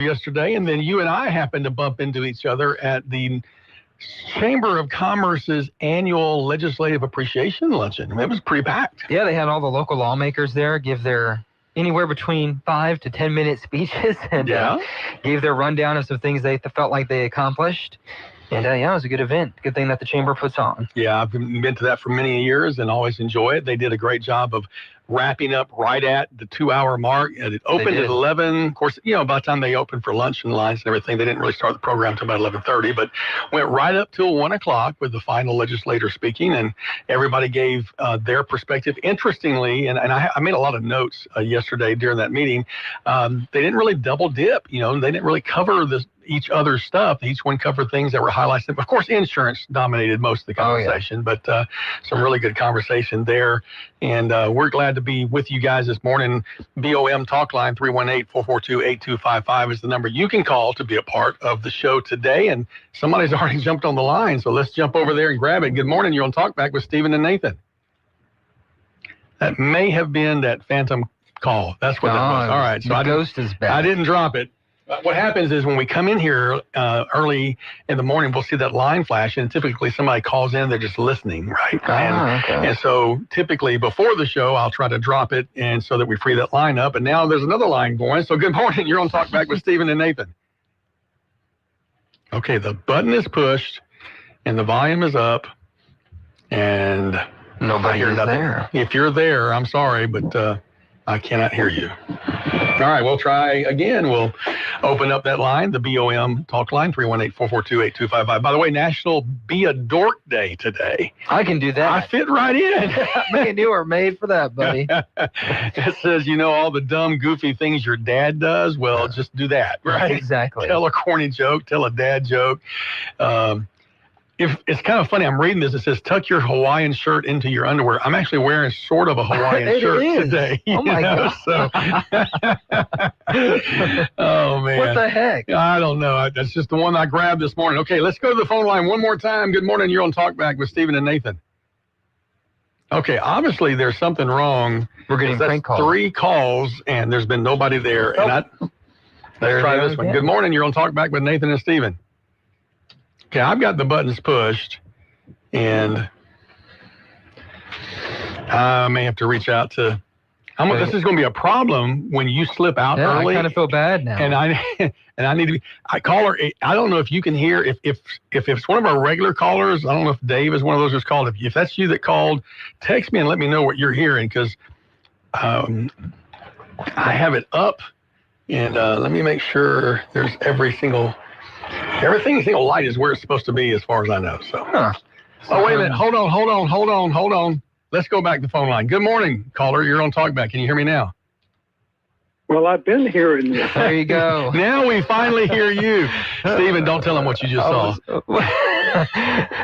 yesterday, and then you and I happened to bump into each other at the Chamber of Commerce's annual Legislative Appreciation Luncheon. It was pretty packed. Yeah, they had all the local lawmakers there give their anywhere between 5 to 10 minute speeches and gave their rundown of some things they felt like they accomplished. And it was a good event. Good thing that the Chamber puts on. Yeah, I've been to that for many years and always enjoy it. They did a great job of wrapping up right at the 2-hour mark. It opened at 11. Of course, by the time they opened for lunch and lines and everything, they didn't really start the program until about 11:30, but went right up till 1 o'clock with the final legislator speaking, and everybody gave their perspective. Interestingly, and I made a lot of notes yesterday during that meeting, they didn't really double dip. They didn't really cover each other's stuff. Each one covered things that were highlights. Of course, insurance dominated most of the conversation, but some really good conversation there. And we're glad to be with you guys this morning. BOM Talk Line 318-442-8255 is the number you can call to be a part of the show today. And somebody's already jumped on the line, so let's jump over there and grab it. Good morning. You're on Talkback with Stephen and Nathan. That may have been that phantom call. That's what that was. All right. So ghost is back. I didn't drop it. What happens is when we come in here early in the morning, we'll see that line flash, and typically somebody calls in, they're just listening, right? And so typically before the show, I'll try to drop it and so that we free that line up. And now there's another line going. So good morning. You're on Talkback with Stephen and Nathan. Okay, the button is pushed and the volume is up, and nobody is there. If you're there, I'm sorry, but I cannot hear you. All right, we'll try again. We'll open up that line, the BOM Talk Line, 318-442-8255. By the way, National Be a Dork Day today. I can do that. I fit right in. Man, you are made for that, buddy. It says, all the dumb, goofy things your dad does. Well, just do that, right? Exactly. Tell a corny joke. Tell a dad joke. If it's kind of funny, I'm reading this. It says, tuck your Hawaiian shirt into your underwear. I'm actually wearing sort of a Hawaiian shirt today. Oh, my God. Oh, man. What the heck? I don't know. That's just the one I grabbed this morning. Okay, let's go to the phone line one more time. Good morning. You're on Talkback with Stephen and Nathan. Okay, obviously there's something wrong. We're getting prank calls. 3 calls, and there's been nobody there. Let's try this one. Good morning. You're on Talkback with Nathan and Stephen. Okay, I've got the buttons pushed, and I may have to reach out to. This is going to be a problem when you slip out early. I kind of feel bad now. And I need to be. I call her. I don't know if you can hear. If it's one of our regular callers, I don't know if Dave is one of those who's called. If that's you that called, text me and let me know what you're hearing, because I have it up, and let me make sure there's every single light is where it's supposed to be as far as I know. So, Oh, wait a minute. Hold on. Let's go back to the phone line. Good morning, caller. You're on Talkback. Can you hear me now? Well, I've been hearing you. There you go. Now we finally hear you. Stephen, don't tell him what you just saw.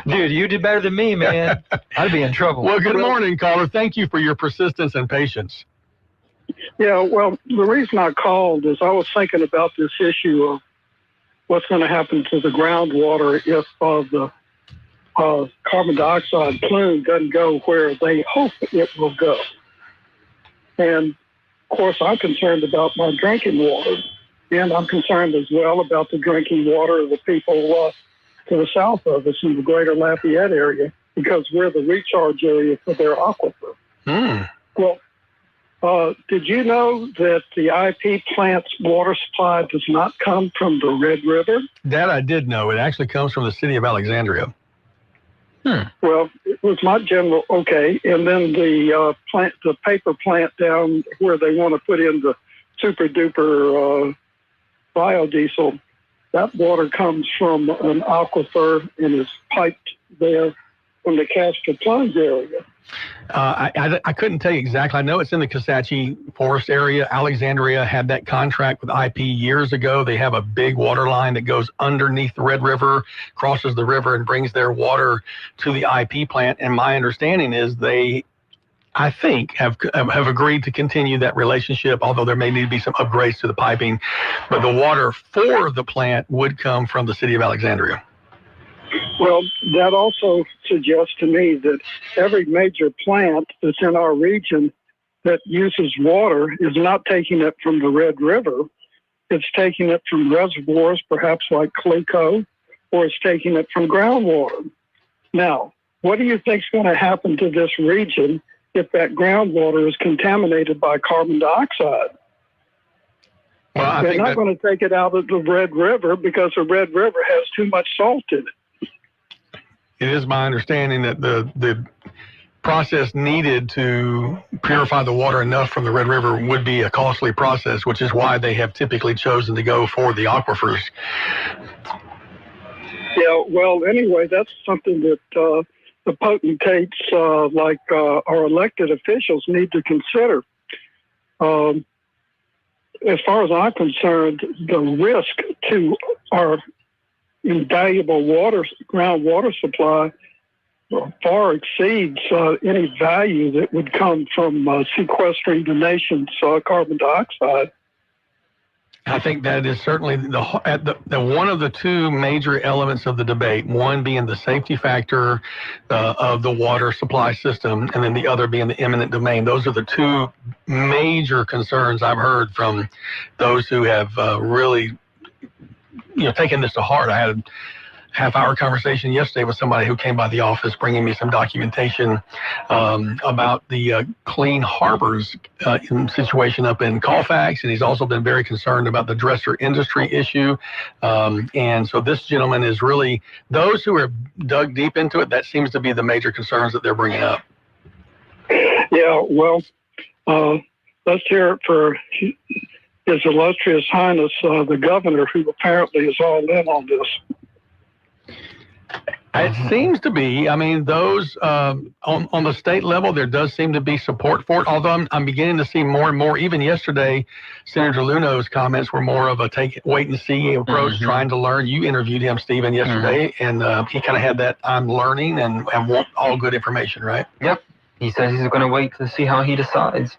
Dude, you did better than me, man. I'd be in trouble. Well, good morning, caller. Thank you for your persistence and patience. Yeah, well, the reason I called is I was thinking about this issue of what's going to happen to the groundwater if the carbon dioxide plume doesn't go where they hope it will go. And, of course, I'm concerned about my drinking water, and I'm concerned as well about the drinking water of the people to the south of us in the greater Lafayette area, because we're the recharge area for their aquifer. Well, did you know that the IP plant's water supply does not come from the Red River? That I did know. It actually comes from the city of Alexandria. Well, it was my general, okay. And then the paper plant down where they want to put in the super duper biodiesel, that water comes from an aquifer and is piped there from the Castor Plunge area. I couldn't tell you exactly. I know it's in the Kisatchie Forest area. Alexandria had that contract with IP years ago. They have a big water line that goes underneath the Red River, crosses the river, and brings their water to the IP plant. And my understanding is they, I think, have agreed to continue that relationship, although there may need to be some upgrades to the piping. But the water for the plant would come from the city of Alexandria. Well, that also suggests to me that every major plant that's in our region that uses water is not taking it from the Red River. it's taking it from reservoirs, perhaps like Cleco, or it's taking it from groundwater. Now, what do you think is going to happen to this region if that groundwater is contaminated by carbon dioxide? Well, They're not going to take it out of the Red River because the Red River has too much salt in it. It is my understanding that the process needed to purify the water enough from the Red River would be a costly process, which is why they have typically chosen to go for the aquifers. Yeah, well, anyway, that's something that the potentates, like our elected officials, need to consider. As far as I'm concerned, the risk to our invaluable groundwater supply far exceeds any value that would come from sequestering the nation's carbon dioxide. I think that is certainly the one of the two major elements of the debate, one being the safety factor of the water supply system, and then the other being the eminent domain. Those are the two major concerns I've heard from those who have really, taken this to heart. I had a half-hour conversation yesterday with somebody who came by the office bringing me some documentation about the Clean Harbors situation up in Colfax, and he's also been very concerned about the dresser industry issue. And so this gentleman is really, those who are dug deep into it, that seems to be the major concerns that they're bringing up. Yeah, well, let's hear it for His Illustrious Highness, the Governor, who apparently is all in on this. It seems to be. I mean, those on the state level, there does seem to be support for it. Although I'm beginning to see more and more. Even yesterday, Senator Luno's comments were more of a wait and see approach, trying to learn. You interviewed him, Stephen, yesterday, and he kind of had that I'm learning and want all good information, right? Yep. He says he's going to wait to see how he decides.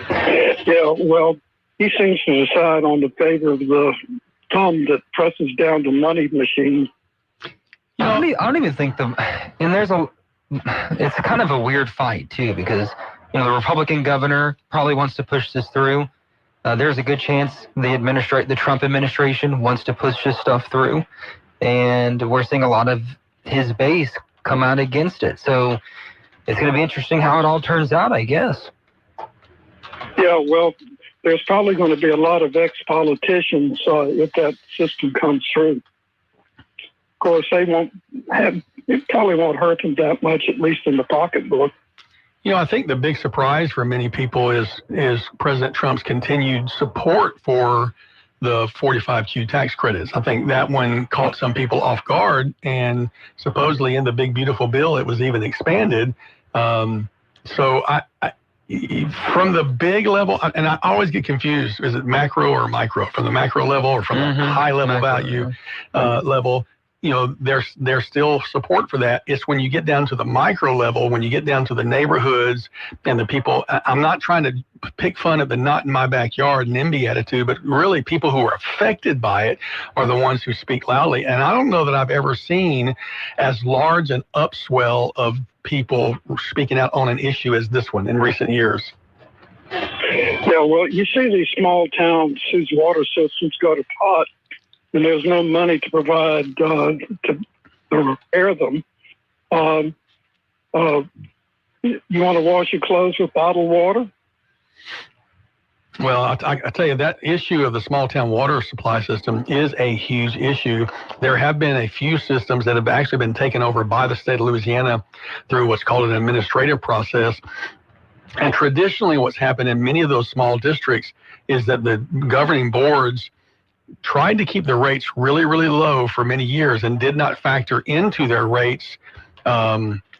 Yeah, well, he seems to decide on the favor of the thumb that presses down the money machine. I don't even think it's kind of a weird fight too, because the Republican governor probably wants to push this through. There's a good chance the Trump administration wants to push this stuff through, and we're seeing a lot of his base come out against it. So it's going to be interesting how it all turns out, I guess. Yeah, well, there's probably going to be a lot of ex-politicians if that system comes through. Of course, it probably won't hurt them that much, at least in the pocketbook. I think the big surprise for many people is President Trump's continued support for the 45Q tax credits. I think that one caught some people off guard, and supposedly in the big, beautiful bill, it was even expanded. So I from the big level, and I always get confused, is it macro or micro? From the macro level or from the high level value level? There's still support for that. It's when you get down to the micro level, when you get down to the neighborhoods and the people, I'm not trying to pick fun at the not in my backyard NIMBY attitude, but really people who are affected by it are the ones who speak loudly. And I don't know that I've ever seen as large an upswell of people speaking out on an issue as this one in recent years. Yeah, well, you see these small towns whose water systems go to pot, and there's no money to provide to repair them. You want to wash your clothes with bottled water? Well, I tell you, that issue of the small town water supply system is a huge issue. There have been a few systems that have actually been taken over by the state of Louisiana through what's called an administrative process. And traditionally what's happened in many of those small districts is that the governing boards tried to keep the rates really, really low for many years and did not factor into their rates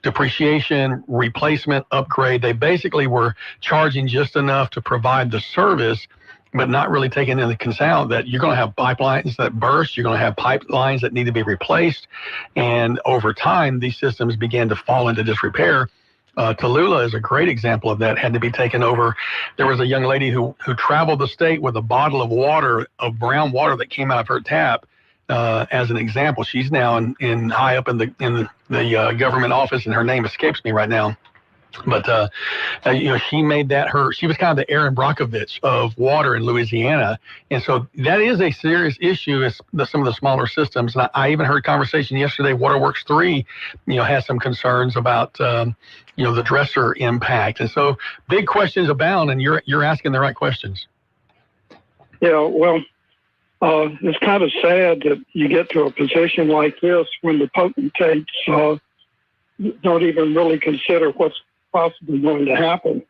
depreciation, replacement, upgrade. They basically were charging just enough to provide the service, but not really taking into account that you're going to have pipelines that burst, you're going to have pipelines that need to be replaced. And over time, these systems began to fall into disrepair. Tallulah is a great example of that, had to be taken over. There was a young lady who traveled the state with a bottle of water, of brown water that came out of her tap, as an example. She's now in high up in the government office, and her name escapes me right now. But, she made that she was kind of the Aaron Brockovich of water in Louisiana. And so that is a serious issue as some of the smaller systems. And I even heard conversation yesterday, Waterworks 3, has some concerns about, the Dresser impact. And so big questions abound, and you're asking the right questions. Yeah, well, it's kind of sad that you get to a position like this when the potentates don't even really consider what's possibly going to happen.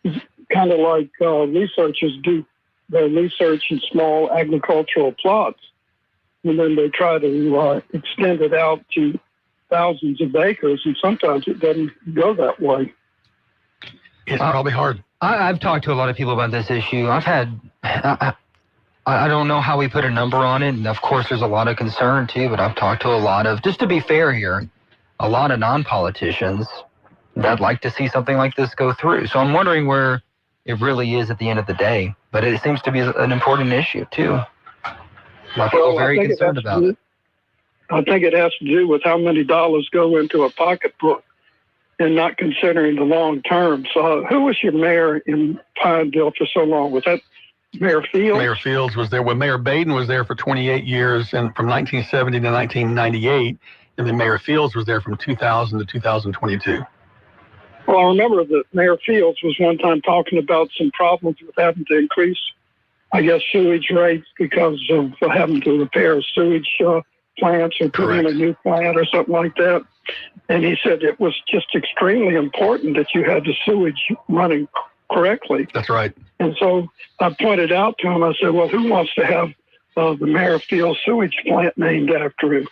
It's kind of like researchers do their research in small agricultural plots, and then they try to extend it out to thousands of acres, and sometimes it doesn't go that way. It's probably hard. I've talked to a lot of people about this issue. I don't know how we put a number on it, and of course there's a lot of concern too, but I've talked to a lot of, just to be fair here, a lot of non-politicians that'd like to see something like this go through. So I'm wondering where it really is at the end of the day. But it seems to be an important issue, too. A lot of people are very concerned about it. I think it has to do with how many dollars go into a pocketbook and not considering the long term. So who was your mayor in Pineville for so long? Was that Mayor Fields? Mayor Fields was there. Well, Mayor Baden was there for 28 years, and from 1970 to 1998. And then Mayor Fields was there from 2000 to 2022. Well, I remember that Mayor Fields was one time talking about some problems with having to increase, I guess, sewage rates because of having to repair sewage plants or put in a new plant or something like that. And he said it was just extremely important that you had the sewage running correctly. That's right. And so I pointed out to him, I said, well, who wants to have the Mayor Fields sewage plant named after him?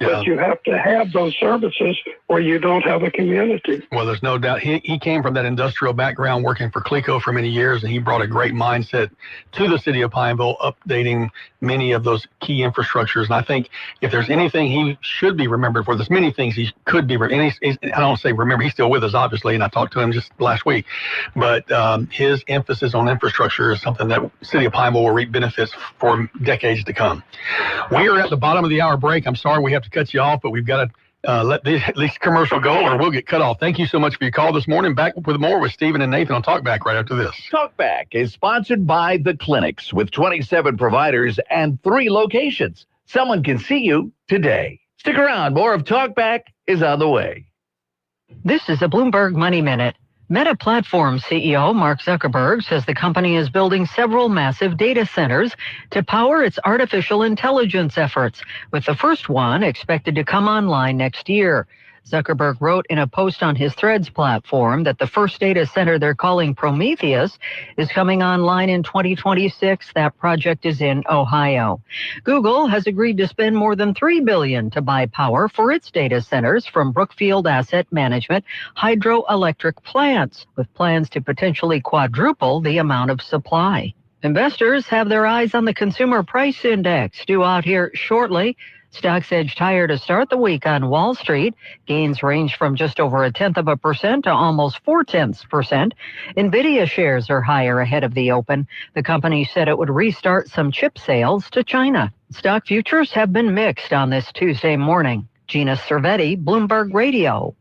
Yeah. But you have to have those services or you don't have a community. Well, there's no doubt. He came from that industrial background working for Cleco for many years, and he brought a great mindset to the city of Pineville, updating many of those key infrastructures. And I think if there's anything he should be remembered for, there's many things he could be. And I don't say remember, he's still with us, obviously, and I talked to him just last week. But his emphasis on infrastructure is something that city of Pineville will reap benefits for decades to come. We are at the bottom of the hour break. I'm sorry we have to cut you off, but we've got to let at least commercial go or we'll get cut off. Thank you so much for your call this morning. Back with more with Stephen and Nathan on Talkback right after this. Talkback is sponsored by The Clinics with 27 providers and 3 locations. Someone can see you today. Stick around. More of Talkback is on the way. This is a Bloomberg Money Minute. Meta Platforms CEO Mark Zuckerberg says the company is building several massive data centers to power its artificial intelligence efforts, with the first one expected to come online next year. Zuckerberg wrote in a post on his Threads platform that the first data center they're calling Prometheus is coming online in 2026. That project is in Ohio. Google has agreed to spend more than $3 billion to buy power for its data centers from Brookfield Asset Management hydroelectric plants, with plans to potentially quadruple the amount of supply. Investors have their eyes on the Consumer Price Index, due out here shortly. Stocks edged higher to start the week on Wall Street. Gains range from just over 0.1% to almost 0.4%. NVIDIA shares are higher ahead of the open. The company said it would restart some chip sales to China. Stock futures have been mixed on this Tuesday morning. Gina Cervetti, Bloomberg Radio.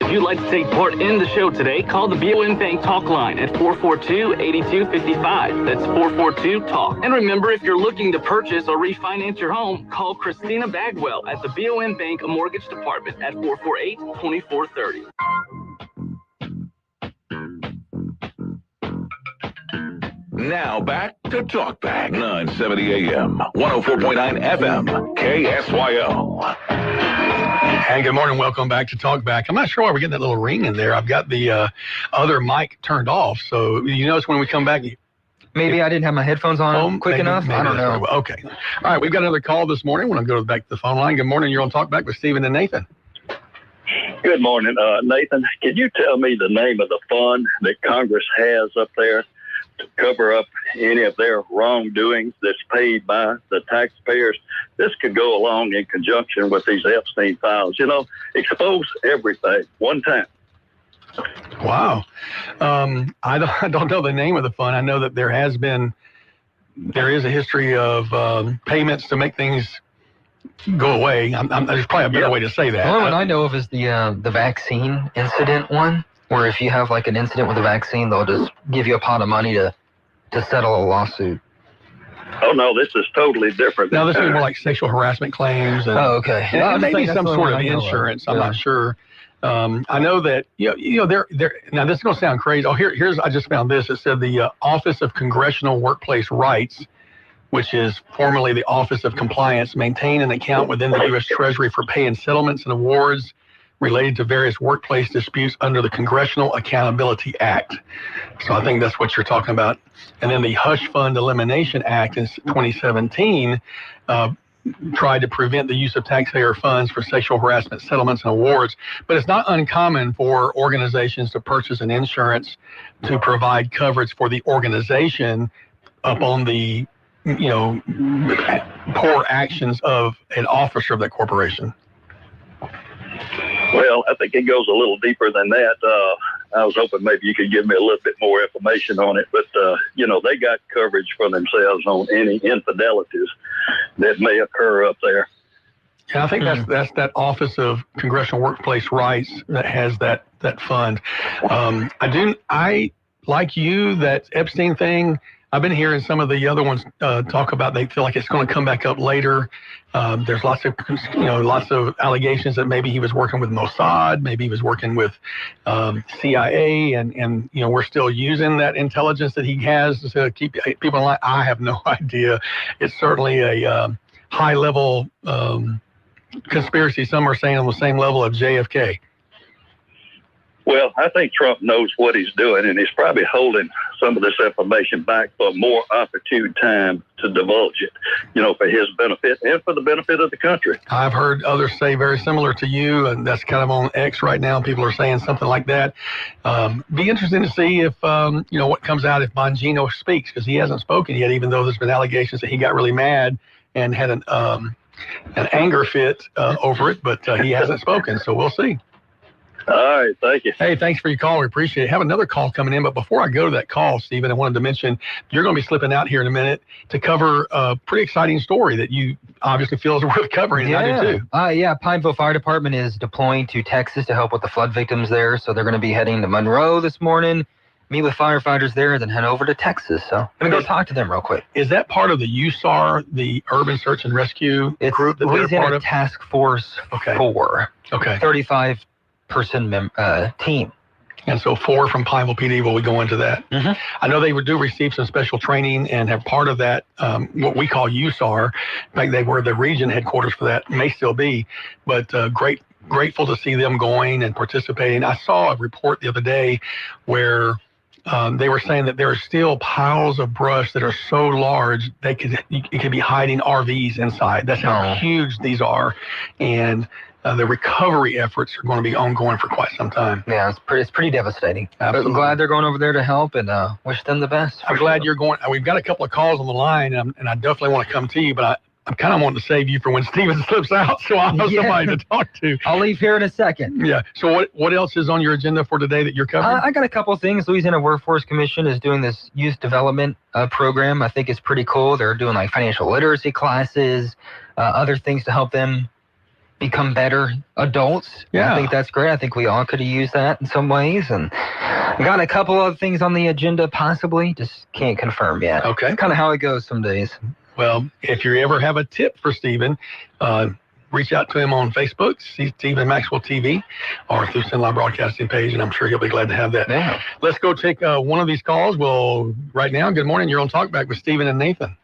If you'd like to take part in the show today, call the BOM Bank Talk line at 442-8255. That's 442-TALK. And remember, if you're looking to purchase or refinance your home, call Christina Bagwell at the BOM Bank Mortgage Department at 448-2430. Now back to Talkback, 970 AM, 104.9 FM, KSYO. And good morning. Welcome back to Talkback. I'm not sure why we're getting that little ring in there. I've got the other mic turned off. So you notice when we come back. Maybe I didn't have my headphones on quick enough. I don't know. Okay. All right. We've got another call this morning. We're going to go back to the phone line. Good morning. You're on Talkback with Stephen and Nathan. Good morning, Nathan. Can you tell me the name of the fund that Congress has up there to cover up any of their wrongdoings that's paid by the taxpayers? This could go along in conjunction with these Epstein files. Expose everything one time. Wow. I don't know the name of the fund. I know that there is a history of payments to make things go away. There's probably a better way to say that. The only one I know of is the vaccine incident one, where if you have like an incident with a vaccine, they'll just give you a pot of money to settle a lawsuit. Oh, no, this is totally different. Now, this is more like sexual harassment claims. And, okay. And maybe some sort of insurance. I'm not sure. I know that, they're now this is going to sound crazy. Oh, here's, I just found this. It said the Office of Congressional Workplace Rights, which is formerly the Office of Compliance, maintain an account within the U.S. Treasury for pay and settlements and awards related to various workplace disputes under the Congressional Accountability Act. So I think that's what you're talking about. And then the Hush Fund Elimination Act in 2017 tried to prevent the use of taxpayer funds for sexual harassment settlements and awards. But it's not uncommon for organizations to purchase an insurance to provide coverage for the organization upon the poor actions of an officer of that corporation. Well, I think it goes a little deeper than that. I was hoping maybe you could give me a little bit more information on it, but they got coverage for themselves on any infidelities that may occur up there. And I think that's that Office of Congressional Workplace Rights that has that fund. I like you, that Epstein thing. I've been hearing some of the other ones talk about they feel like it's going to come back up later. There's lots of allegations that maybe he was working with Mossad, maybe he was working with CIA, and we're still using that intelligence that he has to keep people alive. I have no idea. It's certainly a high-level conspiracy. Some are saying on the same level of JFK. Well, I think Trump knows what he's doing, and he's probably holding some of this information back for a more opportune time to divulge it, for his benefit and for the benefit of the country. I've heard others say very similar to you, and that's kind of on X right now. People are saying something like that. Be interesting to see if, what comes out if Bongino speaks, because he hasn't spoken yet, even though there's been allegations that he got really mad and had an anger fit over it, but he hasn't spoken, so we'll see. All right, thank you. Hey, thanks for your call. We appreciate it. Have another call coming in, but before I go to that call, Stephen, I wanted to mention you're going to be slipping out here in a minute to cover a pretty exciting story that you obviously feel is worth covering, and I do too. Pineville Fire Department is deploying to Texas to help with the flood victims there, so they're going to be heading to Monroe this morning, meet with firefighters there, and then head over to Texas. So I'm going to go talk to them real quick. Is that part of the USAR, the Urban Search and Rescue group that they're part of? Task Force 4. Okay. 35 person team. And so 4 from Pineville PD will go into that. Mm-hmm. I know they do receive some special training and have part of that, what we call USAR. In fact, they were the region headquarters for that, may still be, but grateful to see them going and participating. I saw a report the other day where they were saying that there are still piles of brush that are so large it could be hiding RVs inside. That's how huge these are. And the recovery efforts are going to be ongoing for quite some time. Yeah, it's pretty devastating. Absolutely. I'm glad they're going over there to help, and wish them the best. I'm glad you're going. We've got a couple of calls on the line, and I definitely want to come to you, but I'm kind of wanting to save you for when Steven slips out, so I'll have somebody to talk to. I'll leave here in a second. Yeah. So what else is on your agenda for today that you're covering? I got a couple of things. Louisiana Workforce Commission is doing this youth development program. I think it's pretty cool. They're doing like financial literacy classes, other things to help them become better adults. Yeah. I think that's great. I think we all could have used that in some ways. And got a couple of things on the agenda, possibly. Just can't confirm yet. Okay. It's kind of how it goes some days. Well, if you ever have a tip for Stephen, reach out to him on Facebook, Stephen Maxwell TV, or through Sinline Broadcasting page, and I'm sure he'll be glad to have that. Yeah. Let's go take one of these calls. Well, right now, good morning. You're on Talkback with Stephen and Nathan.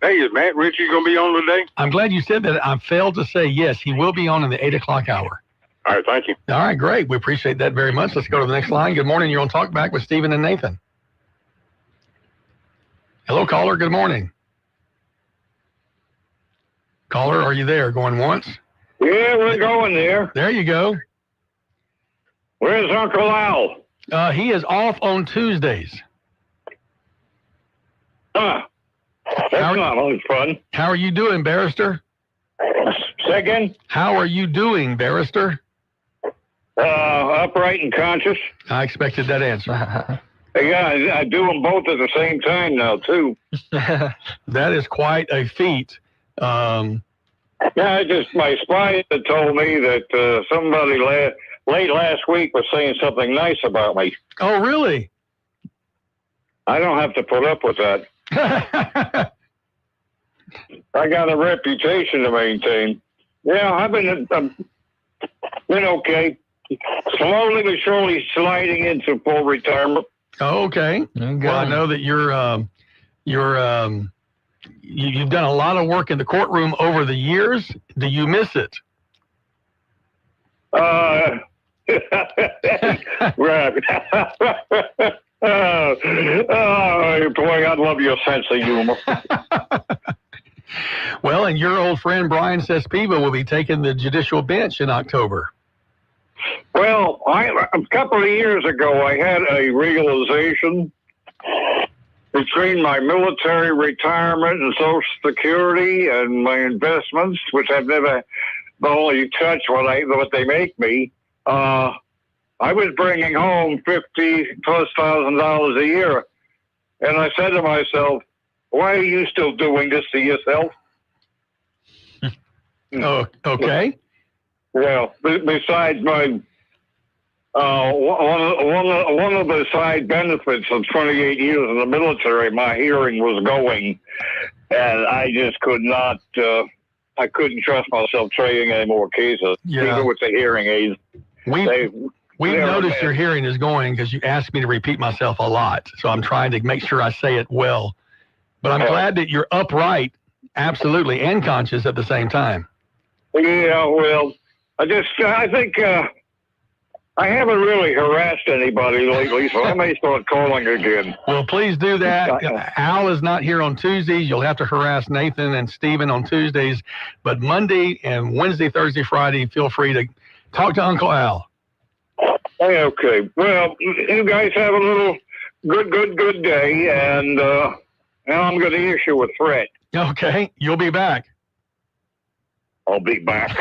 Hey, is Matt Ritchie going to be on today? I'm glad you said that. I failed to say yes. He will be on in the 8 o'clock hour. All right, thank you. All right, great. We appreciate that very much. Let's go to the next line. Good morning. You're on Talkback with Stephen and Nathan. Hello, caller. Good morning. Caller, are you there? Going once? Yeah, we're going there. There you go. Where's Uncle Al? He is off on Tuesdays. That's not much fun. How are you doing, Barrister? Second? How are you doing, Barrister? Upright and conscious. I expected that answer. Yeah, I do them both at the same time now, too. That is quite a feat. Yeah, my spy had told me that somebody late last week was saying something nice about me. Oh, really? I don't have to put up with that. I got a reputation to maintain. Yeah, I've been okay. Slowly but surely sliding into full retirement. Oh, okay. Well, I know that you've done a lot of work in the courtroom over the years. Do you miss it? Right. Boy, I love your sense of humor. Well, and your old friend Brian Cespedes will be taking the judicial bench in October. Well, a couple of years ago, I had a realization between my military retirement and Social Security and my investments, which I've never only touched what they make me. I was bringing home $50,000+ a year, and I said to myself, "Why are you still doing this to yourself?" Oh, okay. Well, besides my one of the side benefits of 28 years in the military, my hearing was going, and I just could not. I couldn't trust myself trading any more cases, even with the hearing aids. We've noticed your hearing is going because you asked me to repeat myself a lot, so I'm trying to make sure I say it well. But I'm glad that you're upright, absolutely, and conscious at the same time. Yeah, well, I think I haven't really harassed anybody lately, so I may start calling again. Well, please do that. Al is not here on Tuesdays. You'll have to harass Nathan and Stephen on Tuesdays. But Monday and Wednesday, Thursday, Friday, feel free to talk to Uncle Al. Okay. Well, you guys have a little good day, and now I'm going to issue a threat. Okay. You'll be back. I'll be back.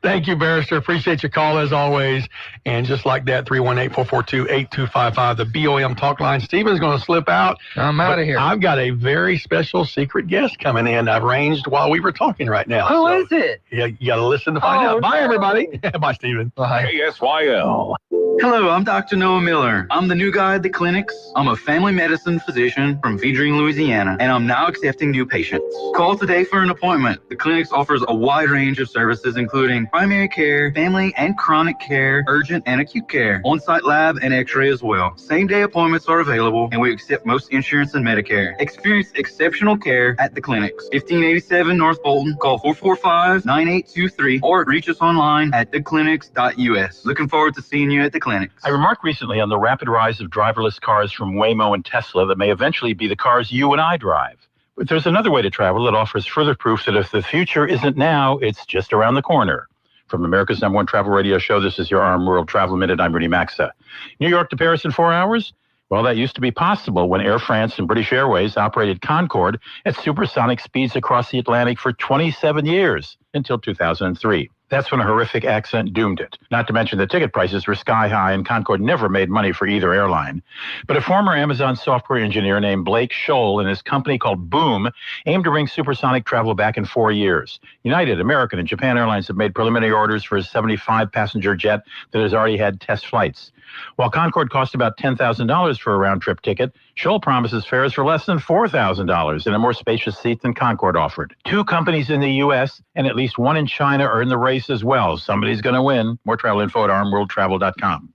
Thank you, Barrister. Appreciate your call as always. And just like that, 318-442-8255, the BOM talk line. Stephen's going to slip out. I'm out of here. I've got a very special secret guest coming in. I've arranged while we were talking right now. Who is it? Yeah, you got to listen to find out. Bye, everybody. Bye, Stephen. Bye. KSYL. Hello, I'm Dr. Noah Miller. I'm the new guy at the clinics. I'm a family medicine physician from Vedrine, Louisiana, and I'm now accepting new patients. Call today for an appointment. The clinics offers a wide range of services, including primary care, family and chronic care, urgent and acute care, on-site lab and x-ray as well. Same-day appointments are available, and we accept most insurance and Medicare. Experience exceptional care at the clinics. 1587 North Bolton. Call 445-9823 or reach us online at theclinics.us. Looking forward to seeing you at the clinics. I remarked recently on the rapid rise of driverless cars from Waymo and Tesla that may eventually be the cars you and I drive. But there's another way to travel that offers further proof that if the future isn't now, it's just around the corner. From America's #1 travel radio show, this is your Arm World Travel Minute. I'm Rudy Maxa. New York to Paris in 4 hours? Well, that used to be possible when Air France and British Airways operated Concorde at supersonic speeds across the Atlantic for 27 years, until 2003. That's when a horrific accident doomed it. Not to mention the ticket prices were sky high, and Concorde never made money for either airline. But a former Amazon software engineer named Blake Scholl and his company called Boom aimed to bring supersonic travel back in 4 years. United, American, and Japan Airlines have made preliminary orders for a 75-passenger jet that has already had test flights. While Concorde cost about $10,000 for a round-trip ticket, Scholl promises fares for less than $4,000 in a more spacious seat than Concorde offered. 2 companies in the U.S. and at least 1 in China are in the race as well. Somebody's going to win. More travel info at armworldtravel.com.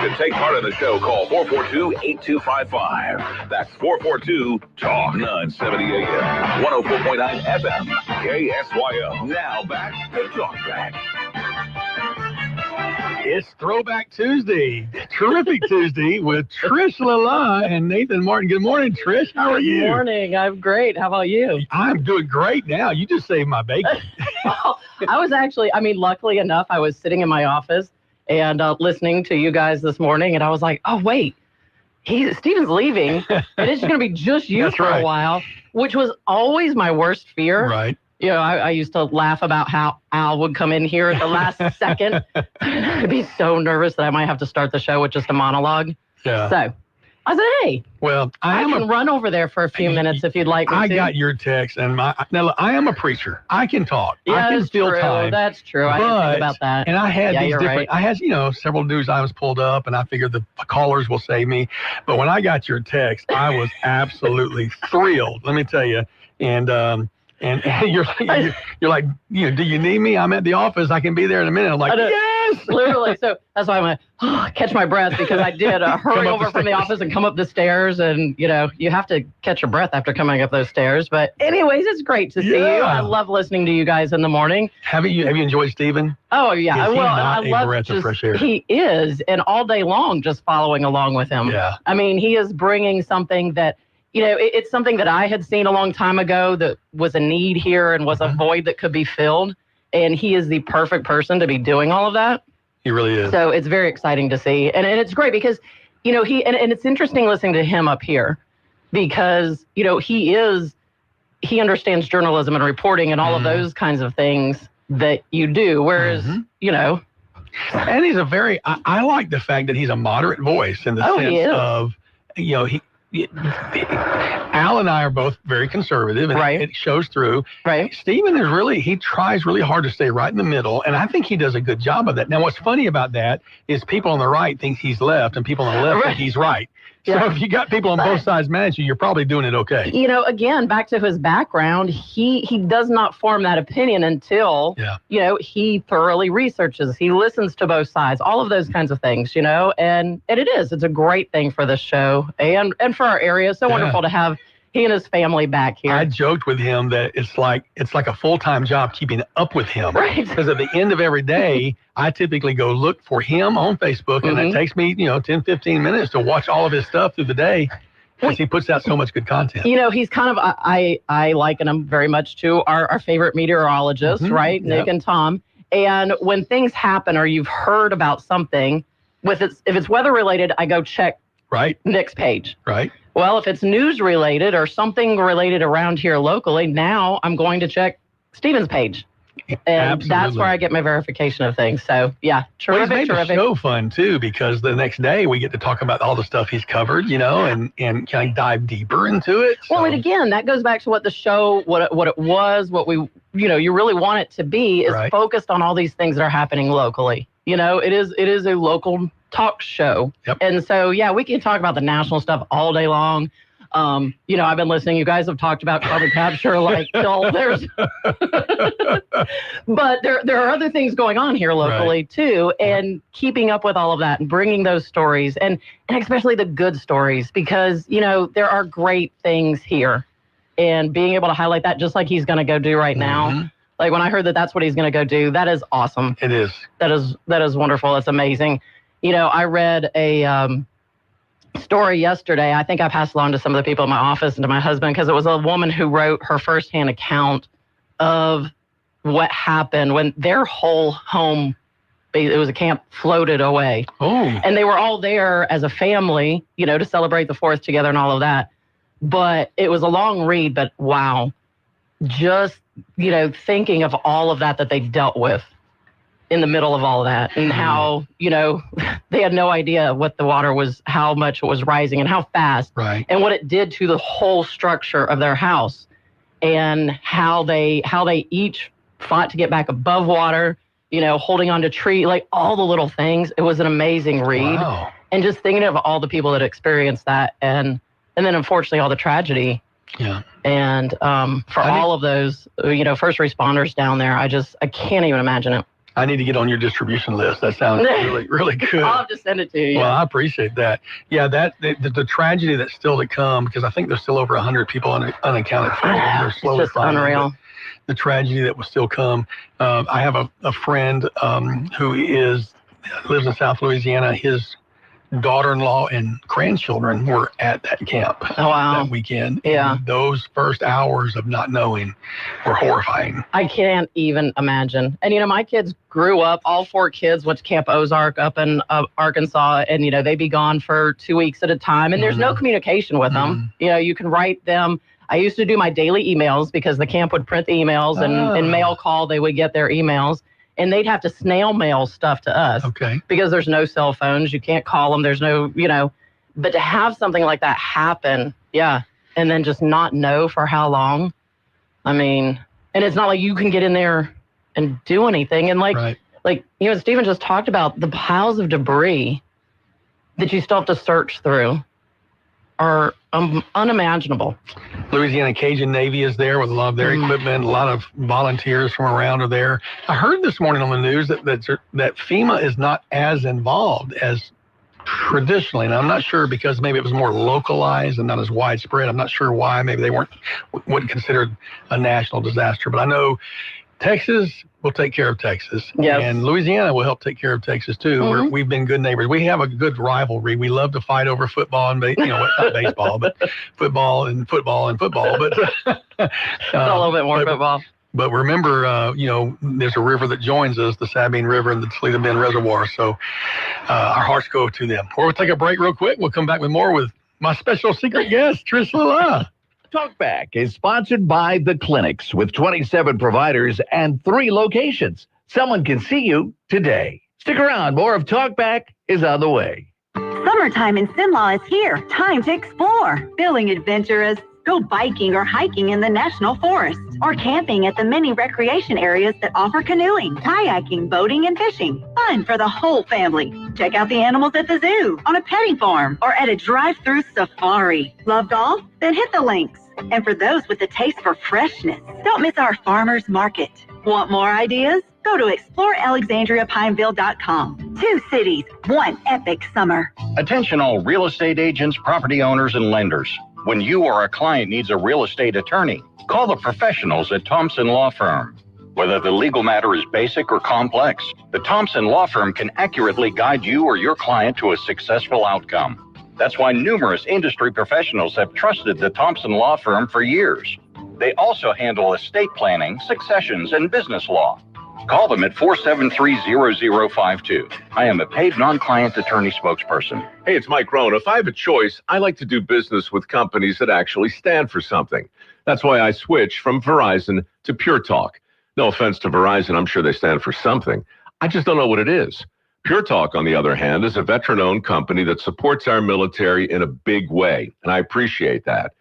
To take part in the show, call 442-8255. That's 442-TALK. 970 AM, 104.9 FM, KSYO. Now back to Talk Back. It's Throwback Tuesday. Terrific Tuesday with Trish Lala and Nathan Martin. Good morning, Trish. How are you? Good morning. I'm great. How about you? I'm doing great now. You just saved my bacon. Well, I was actually, luckily enough, I was sitting in my office and listening to you guys this morning, and I was like, oh, wait, Stephen's leaving, and it's going to be just you for a while, which was always my worst fear. Right. You know, I used to laugh about how Al would come in here at the last second. I'd be so nervous that I might have to start the show with just a monologue. Yeah. So I said, hey, Well, I can run over there for a few minutes if you'd like me to. I got your text, and now look, I am a preacher. I can talk. Yeah, I can steal time. That's true. I didn't think about that. And I had these you're different. right. I had several news items pulled up, and I figured the callers will save me. But when I got your text, I was absolutely thrilled. Let me tell you. And you're like, do you need me? I'm at the office. I can be there in a minute. I'm like, yes, literally. So that's why I'm like, catch my breath, because I did hurry over from the office and come up the stairs, and you have to catch your breath after coming up those stairs. But anyways, it's great to see you. I love listening to you guys in the morning. Have you enjoyed Stephen? Oh yeah, I love breath of fresh air? He is, and all day long just following along with him. Yeah. I mean, he is bringing something that. It's something that I had seen a long time ago that was a need here and was a void that could be filled. And he is the perfect person to be doing all of that. He really is. So it's very exciting to see. And it's great because, and it's interesting listening to him up here because, he understands journalism and reporting and all of those kinds of things that you do. Whereas, And he's I like the fact that he's a moderate voice in the sense of, Al and I are both very conservative, and it shows through. Right. Stephen he tries really hard to stay right in the middle, and I think he does a good job of that. Now, what's funny about that is people on the right think he's left, and people on the left think he's right. So if you got people on both sides mad at you, you're probably doing it okay. Again, back to his background, he does not form that opinion until, he thoroughly researches, he listens to both sides, all of those kinds of things, and it's a great thing for the show and for our area. So wonderful to have he and his family back here. I joked with him that it's like a full-time job keeping up with him. Right. Because at the end of every day, I typically go look for him on Facebook, and it takes me, 10, 15 minutes to watch all of his stuff through the day because he puts out so much good content. He's kind of, I liken him very much to our favorite meteorologists, right? Nick and Tom. And when things happen or you've heard about something, if it's weather related, I go check Nick's page. Right. Well, if it's news related or something related around here locally, now I'm going to check Stephen's page. And that's where I get my verification of things. So, yeah, terrific, well, he's made the show fun, too, because the next day we get to talk about all the stuff he's covered, and kind of dive deeper into it. So. Well, and again, that goes back to what the show, what it was, what we, you really want it to be is focused on all these things that are happening locally. It is a local talk show. Yep. And so, we can talk about the national stuff all day long. I've been listening. You guys have talked about carbon capture till there's, but there are other things going on here locally too, and keeping up with all of that and bringing those stories and especially the good stories because, there are great things here and being able to highlight that just like he's going to go do right now. Like when I heard that that's what he's going to go do, that is awesome. It is. That is wonderful. It's amazing. I read a, story yesterday. I think I passed along to some of the people in my office and to my husband because it was a woman who wrote her firsthand account of what happened when their whole home, it was a camp, floated away. Oh. And they were all there as a family, to celebrate the 4th together and all of that. But it was a long read, but wow. Just, thinking of all of that they dealt with in the middle of all of that and how, they had no idea what the water was, how much it was rising and how fast and what it did to the whole structure of their house and how they each fought to get back above water, holding on to tree, like all the little things. It was an amazing read. Wow. And just thinking of all the people that experienced that and then unfortunately all the tragedy. Yeah. And for all of those, first responders down there, I can't even imagine it. I need to get on your distribution list. That sounds really, really good. I'll have to send it to you. Well, I appreciate that. Yeah, the tragedy that's still to come, because I think there's still over 100 people unaccounted for. They're slowly it's just unreal. The tragedy that will still come. I have a friend who lives in South Louisiana. His daughter-in-law and grandchildren were at that camp that weekend. Yeah. And those first hours of not knowing were horrifying. I can't even imagine. And, my kids grew up, all 4 kids went to Camp Ozark up in Arkansas, and, they'd be gone for 2 weeks at a time, and there's no communication with them. You can write them. I used to do my daily emails because the camp would print the emails and mail call, they would get their emails. And they'd have to snail mail stuff to us. Okay. Because there's no cell phones. You can't call them. There's no, But to have something like that happen, and then just not know for how long, I mean, and it's not like you can get in there and do anything. And like Stephen just talked about, the piles of debris that you still have to search through are unimaginable. Louisiana Cajun Navy is there with a lot of their equipment. A lot of volunteers from around are there. I heard this morning on the news that FEMA is not as involved as traditionally, and I'm not sure because maybe it was more localized and not as widespread. I'm not sure why. Maybe they wouldn't consider it a national disaster. But I know Texas will take care of Texas, and Louisiana will help take care of Texas too. We've been good neighbors. We have a good rivalry. We love to fight over football and not baseball, but football and football. But a little bit more football. But remember, there's a river that joins us, the Sabine River and the Toledo Bend Reservoir. So our hearts go to them. We'll take a break real quick. We'll come back with more with my special secret guest, Trish LaLa. Talkback is sponsored by The Clinics with 27 providers and 3 locations. Someone can see you today. Stick around. More of Talkback is on the way. Summertime in Cenla is here. Time to explore. Feeling adventurous? Go biking or hiking in the National Forest, or camping at the many recreation areas that offer canoeing, kayaking, boating, and fishing. Fun for the whole family. Check out the animals at the zoo, on a petting farm, or at a drive-through safari. Love golf? Then hit the links. And for those with a taste for freshness, don't miss our farmers market. Want more ideas? Go to explorealexandriapineville.com. 2 cities, 1 epic summer. Attention all real estate agents, property owners, and lenders. When you or a client needs a real estate attorney, call the professionals at Thompson Law Firm. Whether the legal matter is basic or complex, the Thompson Law Firm can accurately guide you or your client to a successful outcome. That's why numerous industry professionals have trusted the Thompson Law Firm for years. They also handle estate planning, successions, and business law. Call them at 473-0052. I am a paid non-client attorney spokesperson. Hey, it's Mike Rohn. If I have a choice, I like to do business with companies that actually stand for something. That's why I switched from Verizon to Pure Talk. No offense to Verizon, I'm sure they stand for something. I just don't know what it is. Pure Talk, on the other hand, is a veteran-owned company that supports our military in a big way, and I appreciate that.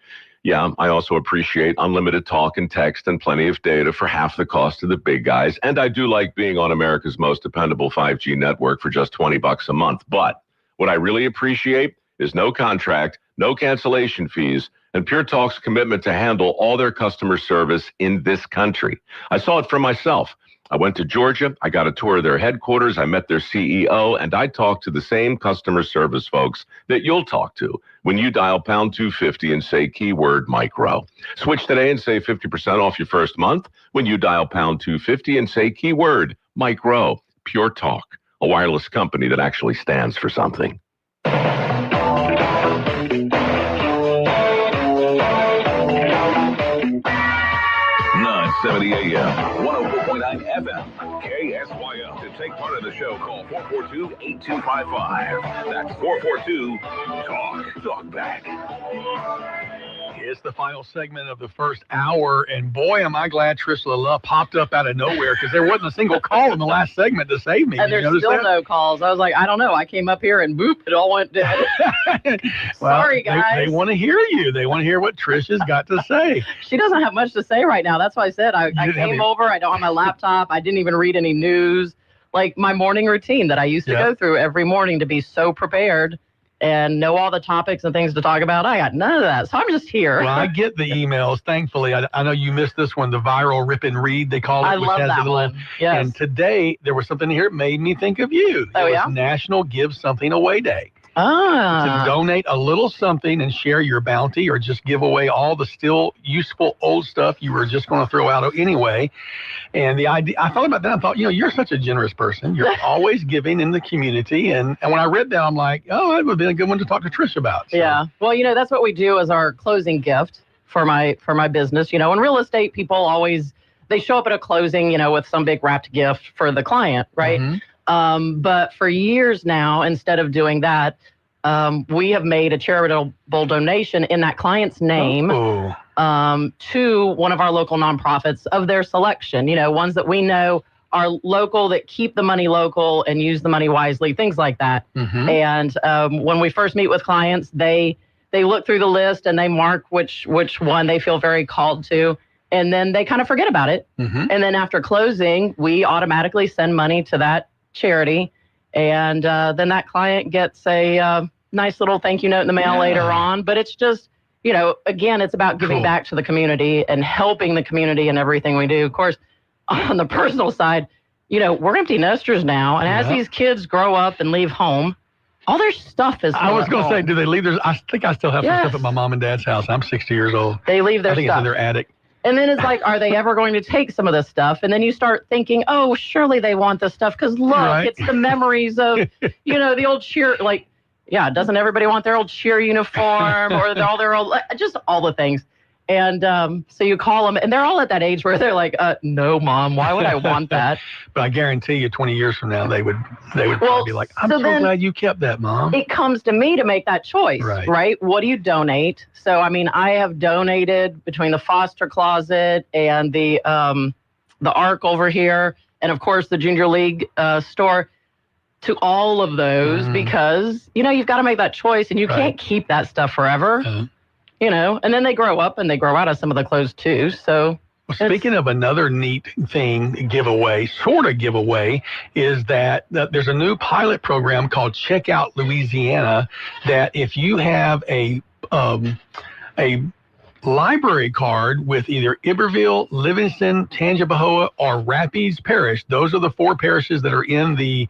Yeah, I also appreciate unlimited talk and text and plenty of data for half the cost of the big guys. And I do like being on America's most dependable 5G network for just $20 a month. But what I really appreciate is no contract, no cancellation fees, and Pure Talk's commitment to handle all their customer service in this country. I saw it for myself. I went to Georgia, I got a tour of their headquarters, I met their CEO, and I talked to the same customer service folks that you'll talk to when you dial pound 250 and say keyword Mike Rowe. Switch today and save 50% off your first month when you dial pound 250 and say keyword Mike Rowe. Pure Talk, a wireless company that actually stands for something. 970 AM, 104.9 FM, KSYO. To take part of the show, call 442-8255. That's 442-TALK. Talkback. It's the final segment of the first hour, and boy, am I glad Trish LaLa popped up out of nowhere, because there wasn't a single call in the last segment to save me. And there's still no calls. I was like, I don't know. I came up here and boop, it all went dead. Sorry, guys. They want to hear you. They want to hear what Trish has got to say. She doesn't have much to say right now. That's why I said I came over. I don't have my laptop. I didn't even read any news. Like my morning routine that I used to go through every morning to be so prepared and know all the topics and things to talk about. I got none of that. So I'm just here. Well, I get the emails, thankfully. I know you missed this one, the viral rip and read, they call it. I love that one. Yes. And today, there was something here that made me think of you. Oh, it was National Give Something Away Day. To donate a little something and share your bounty, or just give away all the still useful old stuff you were just going to throw out anyway. And the idea, I thought about that. I thought, you're such a generous person. You're always giving in the community. And when I read that, I'm like, oh, that would have been a good one to talk to Trish about. So. Yeah. Well, that's what we do as our closing gift for my business. In real estate, people always, they show up at a closing, with some big wrapped gift for the client, right? Mm-hmm. But for years now, instead of doing that, we have made a charitable donation in that client's name to one of our local nonprofits of their selection, ones that we know are local, that keep the money local and use the money wisely, things like that. Mm-hmm. And when we first meet with clients, they look through the list and they mark which one they feel very called to. And then they kind of forget about it. Mm-hmm. And then after closing, we automatically send money to that charity. And then that client gets a nice little thank you note in the mail later on. But it's just, again, it's about giving back to the community and helping the community in everything we do. Of course, on the personal side, we're empty nesters now. And as these kids grow up and leave home, all their stuff is. I was going to say, do they leave their? I think I still have some Yes. stuff at my mom and dad's house. I'm 60 years old. They leave their I think stuff. it's in their attic. And then it's like, are they ever going to take some of this stuff? And then you start thinking, oh, surely they want this stuff because look, Right. it's the memories of, the old cheer. Like, yeah, doesn't everybody want their old cheer uniform or all their old, just all the things? And so you call them, and they're all at that age where they're like, no, Mom, why would I want that? But I guarantee you, 20 years from now, they would probably be like, I'm so glad you kept that, Mom. It comes to me to make that choice, right? What do you donate? So, I mean, I have donated between the foster closet and the Ark over here, and of course the Junior League store, to all of those because, you've got to make that choice, and you can't keep that stuff forever. And then they grow up and they grow out of some of the clothes too. So, well, speaking of another neat thing, giveaway, is that there's a new pilot program called Check Out Louisiana. That if you have a library card with either Iberville, Livingston, Tangipahoa, or Rapides Parish, those are the 4 parishes that are in the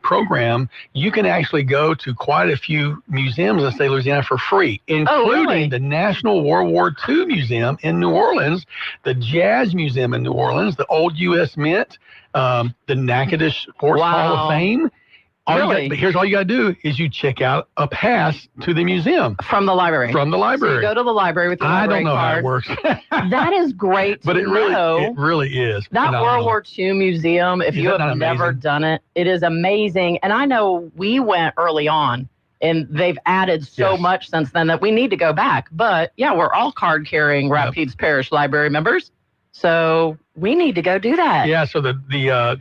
program, you can actually go to quite a few museums in the state of Louisiana for free, including the National World War II Museum in New Orleans, the Jazz Museum in New Orleans, the Old U.S. Mint, the Natchitoches Sports Hall of Fame. Here's all you got to do is you check out a pass to the museum. From the library. From the library. So you go to the library with your library card. I don't know how it works. That is great But it really is. That phenomenal. World War II museum, if you have never done it, it is amazing. And I know we went early on, and they've added so much since then that we need to go back. But yeah, we're all card-carrying Rapides Parish Library members. So we need to go do that. Yeah, so the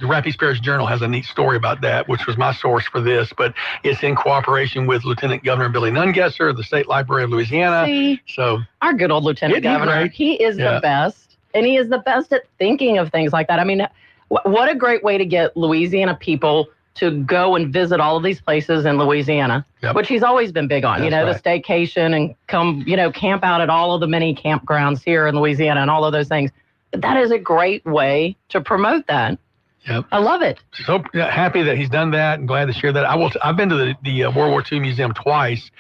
Rapides Parish Journal has a neat story about that, which was my source for this, but it's in cooperation with Lieutenant Governor Billy Nungesser of the State Library of Louisiana. See, so our good old Lieutenant Governor, he is the best, and he is the best at thinking of things like that. I mean, what a great way to get Louisiana people to go and visit all of these places in Louisiana, which he's always been big on, the staycation and come, camp out at all of the many campgrounds here in Louisiana and all of those things. That is a great way to promote that. Yep. I love it. So happy that he's done that and glad to share that. I've been to the World War II Museum twice.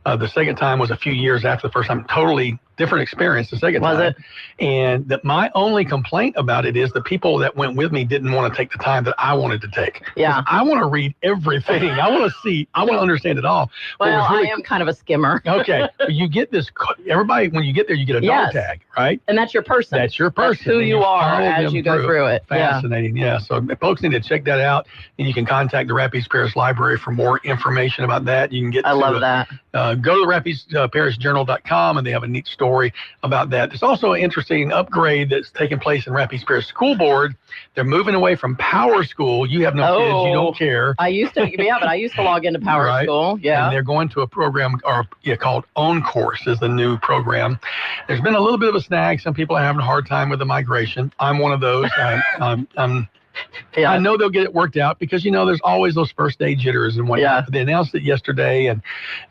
The second time was a few years after the first time. Totally different experience the second time. Was it? And my only complaint about it is the people that went with me didn't want to take the time that I wanted to take. Yeah. I want to read everything. I want to see. I want to understand it all. Well, I am kind of a skimmer. Okay. But you get this. Everybody, when you get there, you get a dog tag, right? And that's your person. That's your person. That's who you are as you go through it. Fascinating. Yeah. So folks need to check that out, and you can contact the Rapides Parish Library for more information about that. You can get. I love that. Go to RapidsParishJournal.com, and they have a neat story about that. There's also an interesting upgrade that's taking place in Rapides Parish School Board. They're moving away from Power School. You have no kids, you don't care. I used to, but I used to log into Power School. Yeah. And they're going to a program called Own Course is the new program. There's been a little bit of a snag. Some people are having a hard time with the migration. I'm one of those. I know they'll get it worked out because, there's always those first day jitters and whatnot. Yeah. They announced it yesterday. And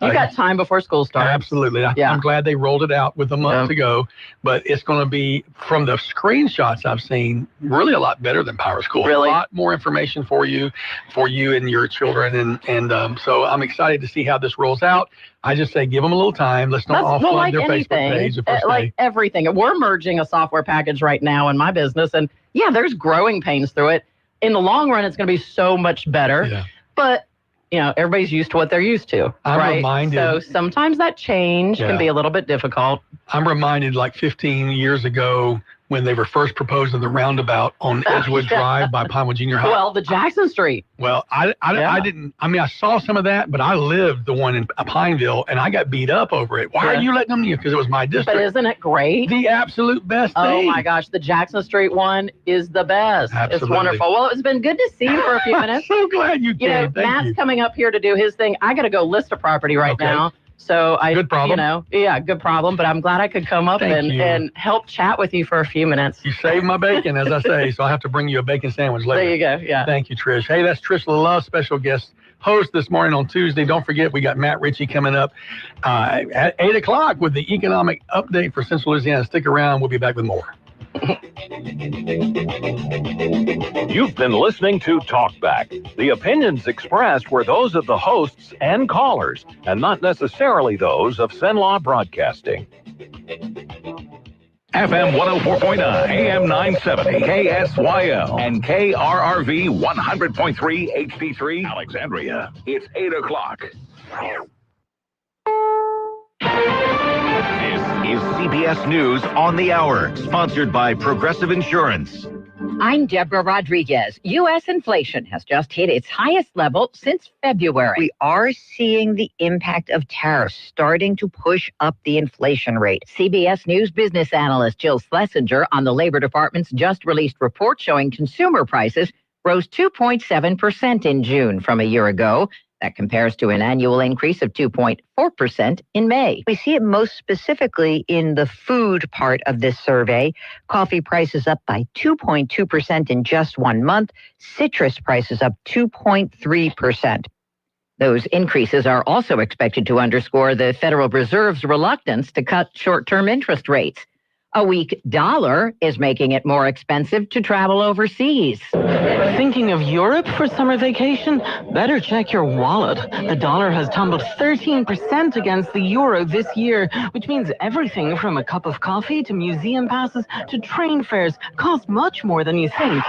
you got time before school starts. Absolutely. I'm glad they rolled it out with a month ago, but it's going to be, from the screenshots I've seen, really a lot better than Power School. Really? A lot more information for you and your children. And so I'm excited to see how this rolls out. I just say give them a little time. Let's not all flood their Facebook page the first day. Everything. We're merging a software package right now in my business, and there's growing pains through it. In the long run, it's going to be so much better. Yeah. But everybody's used to what they're used to. I'm reminded. So sometimes that change can be a little bit difficult. I'm reminded, like 15 years ago, when they were first proposing the roundabout on Edgewood Drive by Pinewood Junior High. Well, the Jackson Street. Well, I didn't. I mean, I saw some of that, but I lived the one in Pineville, and I got beat up over it. Why are you letting them? Because it was my district. But isn't it great? The absolute best Oh thing. my gosh, the Jackson Street one is the best. Absolutely. It's wonderful. Well, it's been good to see you for a few minutes. I'm so glad you came. You know, Thank Matt's you. coming up here to do his thing. I got to go list a property right now. So Good problem. Good problem. But I'm glad I could come up Thank you. and help chat with you for a few minutes. You saved my bacon, as I say, so I have to bring you a bacon sandwich later. There you go. Yeah. Thank you, Trish. Hey, that's Trish LaLove, special guest host this morning on Tuesday. Don't forget, we got Matt Ritchie coming up at 8 o'clock with the economic update for Central Louisiana. Stick around. We'll be back with more. You've been listening to Talkback. The opinions expressed were those of the hosts and callers, and not necessarily those of Cenlaw Broadcasting. FM 104.9, AM 970, KSYL, and KRRV 100.3 HD3 Alexandria. It's 8 o'clock. This is CBS News on the Hour, sponsored by Progressive Insurance. I'm Deborah Rodriguez. U.S. inflation has just hit its highest level since February. We are seeing the impact of tariffs starting to push up the inflation rate. CBS News business analyst Jill Schlesinger on the Labor Department's just released report showing consumer prices rose 2.7% in June from a year ago. That compares to an annual increase of 2.4% in May. We see it most specifically in the food part of this survey. Coffee prices up by 2.2% in just 1 month. Citrus prices up 2.3%. Those increases are also expected to underscore the Federal Reserve's reluctance to cut short-term interest rates. A weak dollar is making it more expensive to travel overseas. Thinking of Europe for summer vacation? Better check your wallet. The dollar has tumbled 13% against the euro this year, which means everything from a cup of coffee to museum passes to train fares cost much more than you think.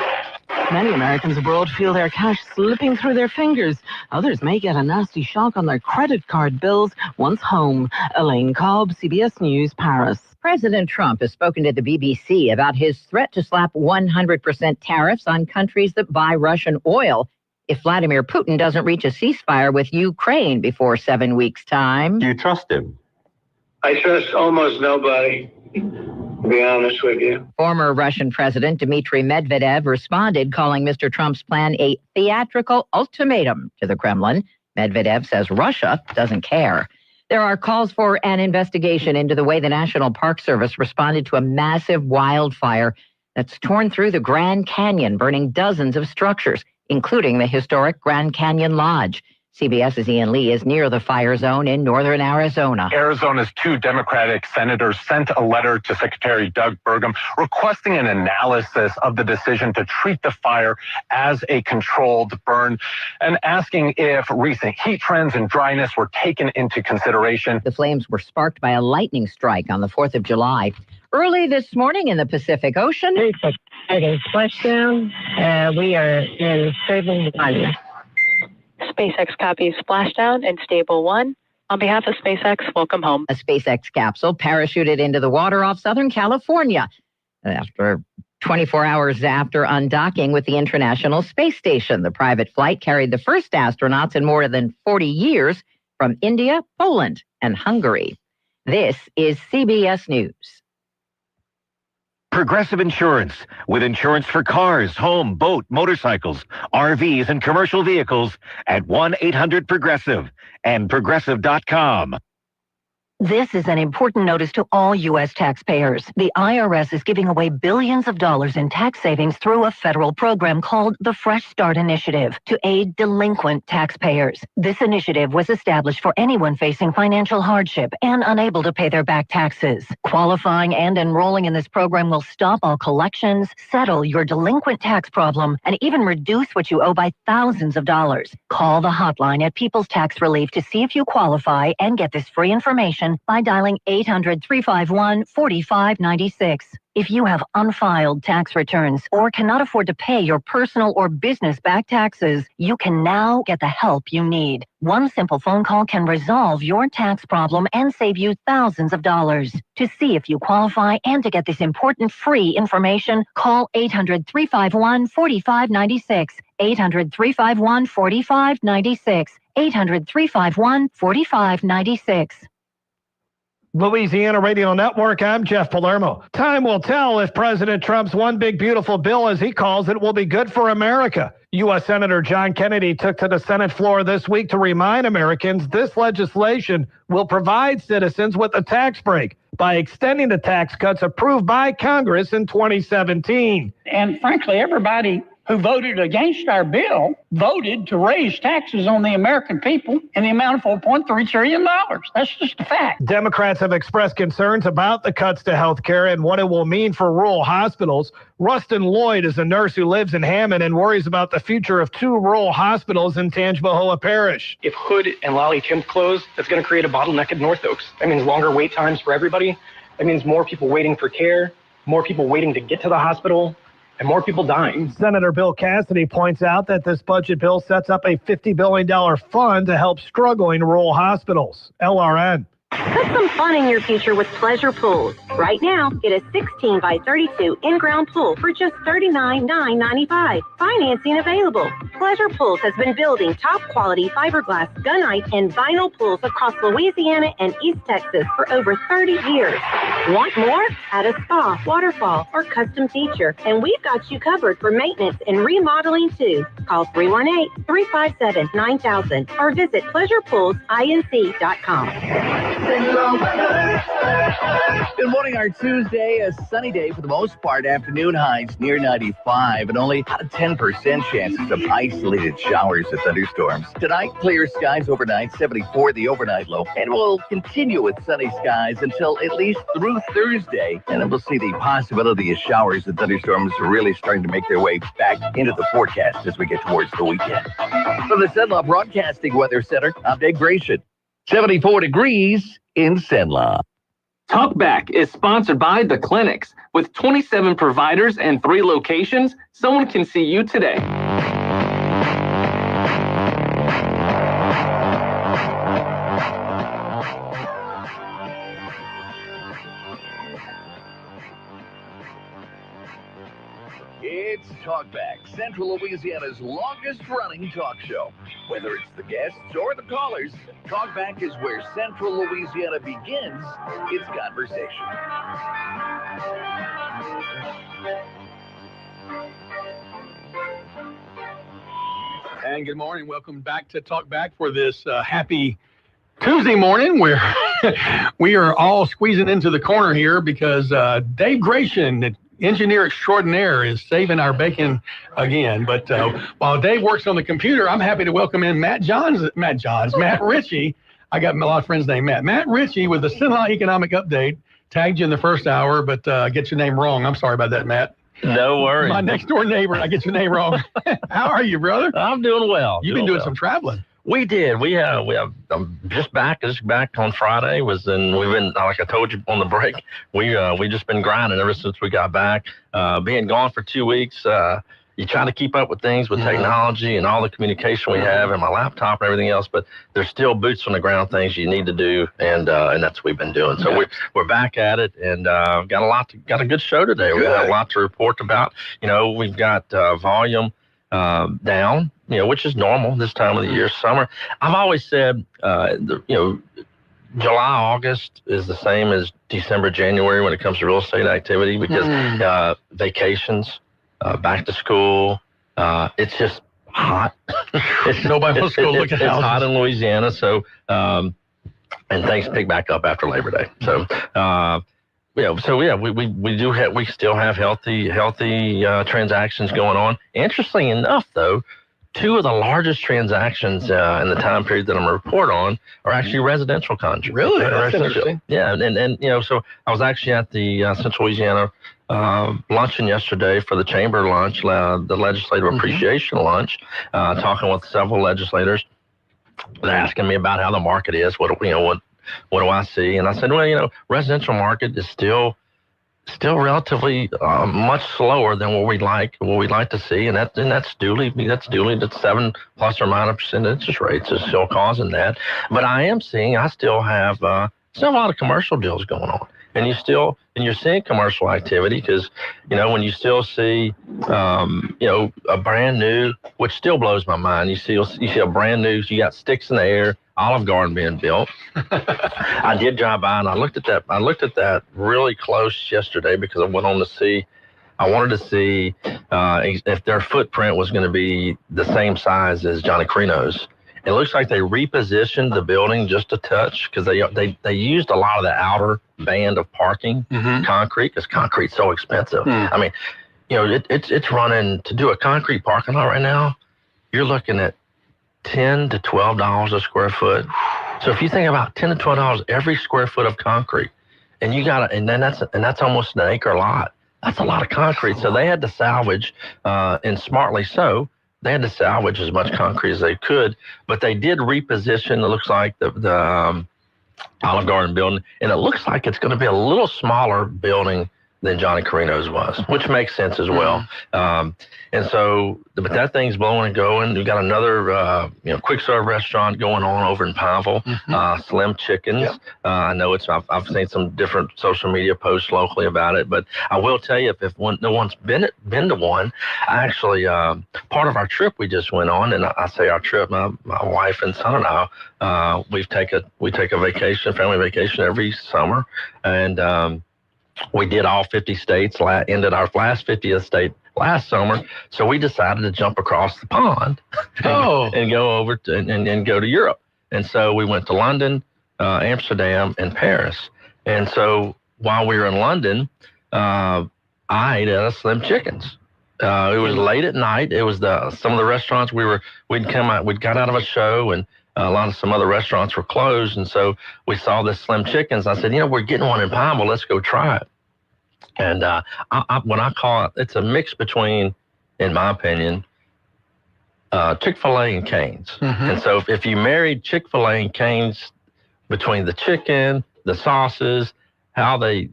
Many Americans abroad feel their cash slipping through their fingers. Others may get a nasty shock on their credit card bills once home. Elaine Cobb, CBS News, Paris. President Trump has spoken to the BBC about his threat to slap 100% tariffs on countries that buy Russian oil if Vladimir Putin doesn't reach a ceasefire with Ukraine before 7 weeks' time. Do you trust him? I trust almost nobody, to be honest with you. Former Russian President Dmitry Medvedev responded, calling Mr. Trump's plan a theatrical ultimatum to the Kremlin. Medvedev says Russia doesn't care. There are calls for an investigation into the way the National Park Service responded to a massive wildfire that's torn through the Grand Canyon, burning dozens of structures, including the historic Grand Canyon Lodge. CBS's Ian Lee is near the fire zone in northern Arizona. Arizona's 2 Democratic senators sent a letter to Secretary Doug Burgum requesting an analysis of the decision to treat the fire as a controlled burn and asking if recent heat trends and dryness were taken into consideration. The flames were sparked by a lightning strike on the 4th of July. Early this morning in the Pacific Ocean. Splashdown. We are in Stable 1. SpaceX copies splashdown and Stable 1. On behalf of SpaceX, welcome home. A SpaceX capsule parachuted into the water off Southern California after 24 hours after undocking with the International Space Station. The private flight carried the first astronauts in more than 40 years from India, Poland, and Hungary. This is CBS News. Progressive Insurance, with insurance for cars, home, boat, motorcycles, RVs, and commercial vehicles at 1-800-PROGRESSIVE and Progressive.com. This is an important notice to all U.S. taxpayers. The IRS is giving away billions of dollars in tax savings through a federal program called the Fresh Start Initiative to aid delinquent taxpayers. This initiative was established for anyone facing financial hardship and unable to pay their back taxes. Qualifying and enrolling in this program will stop all collections, settle your delinquent tax problem, and even reduce what you owe by thousands of dollars. Call the hotline at People's Tax Relief to see if you qualify and get this free information information by dialing 800-351-4596. If you have unfiled tax returns or cannot afford to pay your personal or business back taxes, you can now get the help you need. One simple phone call can resolve your tax problem and save you thousands of dollars. To see if you qualify and to get this important free information, call 800-351-4596. 800-351-4596. 800-351-4596. Louisiana Radio Network, I'm Jeff Palermo. Time will tell if President Trump's one big beautiful bill, as he calls it, will be good for America. U.S. Senator John Kennedy took to the Senate floor this week to remind Americans this legislation will provide citizens with a tax break by extending the tax cuts approved by Congress in 2017. And frankly, everybody who voted against our bill voted to raise taxes on the American people in the amount of $4.3 trillion. That's just a fact. Democrats have expressed concerns about the cuts to health care and what it will mean for rural hospitals. Rustin Lloyd is a nurse who lives in Hammond and worries about the future of 2 rural hospitals in Tangipahoa Parish. If Hood and Lally Tim close, that's going to create a bottleneck at North Oaks. That means longer wait times for everybody. That means more people waiting for care, more people waiting to get to the hospital, and more people dying. Senator Bill Cassidy points out that this budget bill sets up a $50 billion fund to help struggling rural hospitals. LRN. Put some fun in your future with Pleasure Pools. Right now, get a 16 by 32 in-ground pool for just $39,995. Financing available. Pleasure Pools has been building top-quality fiberglass, gunite, and vinyl pools across Louisiana and East Texas for over 30 years. Want more? Add a spa, waterfall, or custom feature, and we've got you covered for maintenance and remodeling too. Call 318-357-9000 or visit pleasurepoolsinc.com. Good morning, our Tuesday, a sunny day for the most part. Afternoon highs near 95 and only a 10% chances of isolated showers or thunderstorms. Tonight, clear skies overnight, 74 the overnight low, and we'll continue with sunny skies until at least through Thursday. And then we'll see the possibility of showers and thunderstorms really starting to make their way back into the forecast as we get towards the weekend. From the Cenla Broadcasting Weather Center, I'm Dave Gratian. 74 degrees in Cenla. Talkback is sponsored by The Clinics. With 27 providers and 3 locations, someone can see you today. It's Talkback, Central Louisiana's longest-running talk show. Whether it's the guests or the callers, Talkback is where Central Louisiana begins its conversation. And good morning. Welcome back to Talkback for this happy Tuesday morning, where we are all squeezing into the corner here because Dave Gratian, the engineer extraordinaire, is saving our bacon again. But while Dave works on the computer, I'm happy to welcome in Matt Ritchie. I got a lot of friends named Matt. Matt Ritchie with the Cenla Economic Update. Tagged you in the first hour, but get your name wrong. I'm sorry about that, Matt. No worries. My next door neighbor, I get your name wrong. How are you, brother? I'm doing well. You've been doing some traveling. We did. We have. I'm just back on Friday. We've been, like I told you on the break. We just been grinding ever since we got back. Being gone for 2 weeks. You try to keep up with things with technology and all the communication we have and my laptop and everything else, but there's still boots on the ground things you need to do, and that's what we've been doing. So we're back at it, and got a good show today. We got a lot to report about. We've got volume down, which is normal this time of the year, summer. I've always said, July, August is the same as December, January when it comes to real estate activity because vacations, back to school, it's just hot. Nobody wants to go look at houses. It's hot in Louisiana, so and things pick back up after Labor Day. So we still have healthy transactions going on. Interesting enough, though, 2 of the largest transactions in the time period that I'm going to report on are actually residential contracts. Really? That's interesting. Yeah, and so I was actually at the Central Louisiana luncheon yesterday for the chamber lunch, the legislative appreciation lunch, talking with several legislators. They're asking me about how the market is, what what do I see? And I said, well, residential market is still relatively much slower than what we'd like to see, and that's duly the 7+ or - interest rates is still causing that. But I still have a lot of commercial deals going on, and you're seeing commercial activity because when you still see a brand new, which still blows my mind. You see a brand new. You got sticks in the air. Olive Garden being built. I did drive by and I looked at that really close yesterday because I went on to see. I wanted to see if their footprint was going to be the same size as Johnny Carino's. It looks like they repositioned the building just a touch because they used a lot of the outer band of parking concrete because concrete's so expensive. I mean, it's running to do a concrete parking lot right now. You're looking at $10 to $12 a square foot. So if you think about $10 to $12 every square foot of concrete, and that's almost an acre lot. That's a lot of concrete. So they had to salvage, and smartly so, they had to salvage as much concrete as they could. But they did reposition. It looks like the Olive Garden building, and it looks like it's going to be a little smaller building than Johnny Carino's was, which makes sense as well. And so, but that thing's blowing and going. We got another, quick serve restaurant going on over in Pineville, Slim Chickens. Yep. I know I've seen some different social media posts locally about it, but I will tell you, if no one's been to one, I actually, part of our trip we just went on, and I say our trip, my wife and son and I, we take a vacation, family vacation every summer, and, we did all 50 states, ended our last 50th state last summer. So we decided to jump across the pond and go over and go to Europe. And so we went to London, Amsterdam, and Paris. And so while we were in London, I ate at a Slim Chickens. It was late at night. It was some of the restaurants we'd got out of a show, and some other restaurants were closed, and so we saw this Slim Chickens. I said, we're getting one in Pineville. Let's go try it. And when I call it, it's a mix between, in my opinion, Chick-fil-A and Cane's. And so if you married Chick-fil-A and Cane's between the chicken, the sauces, how they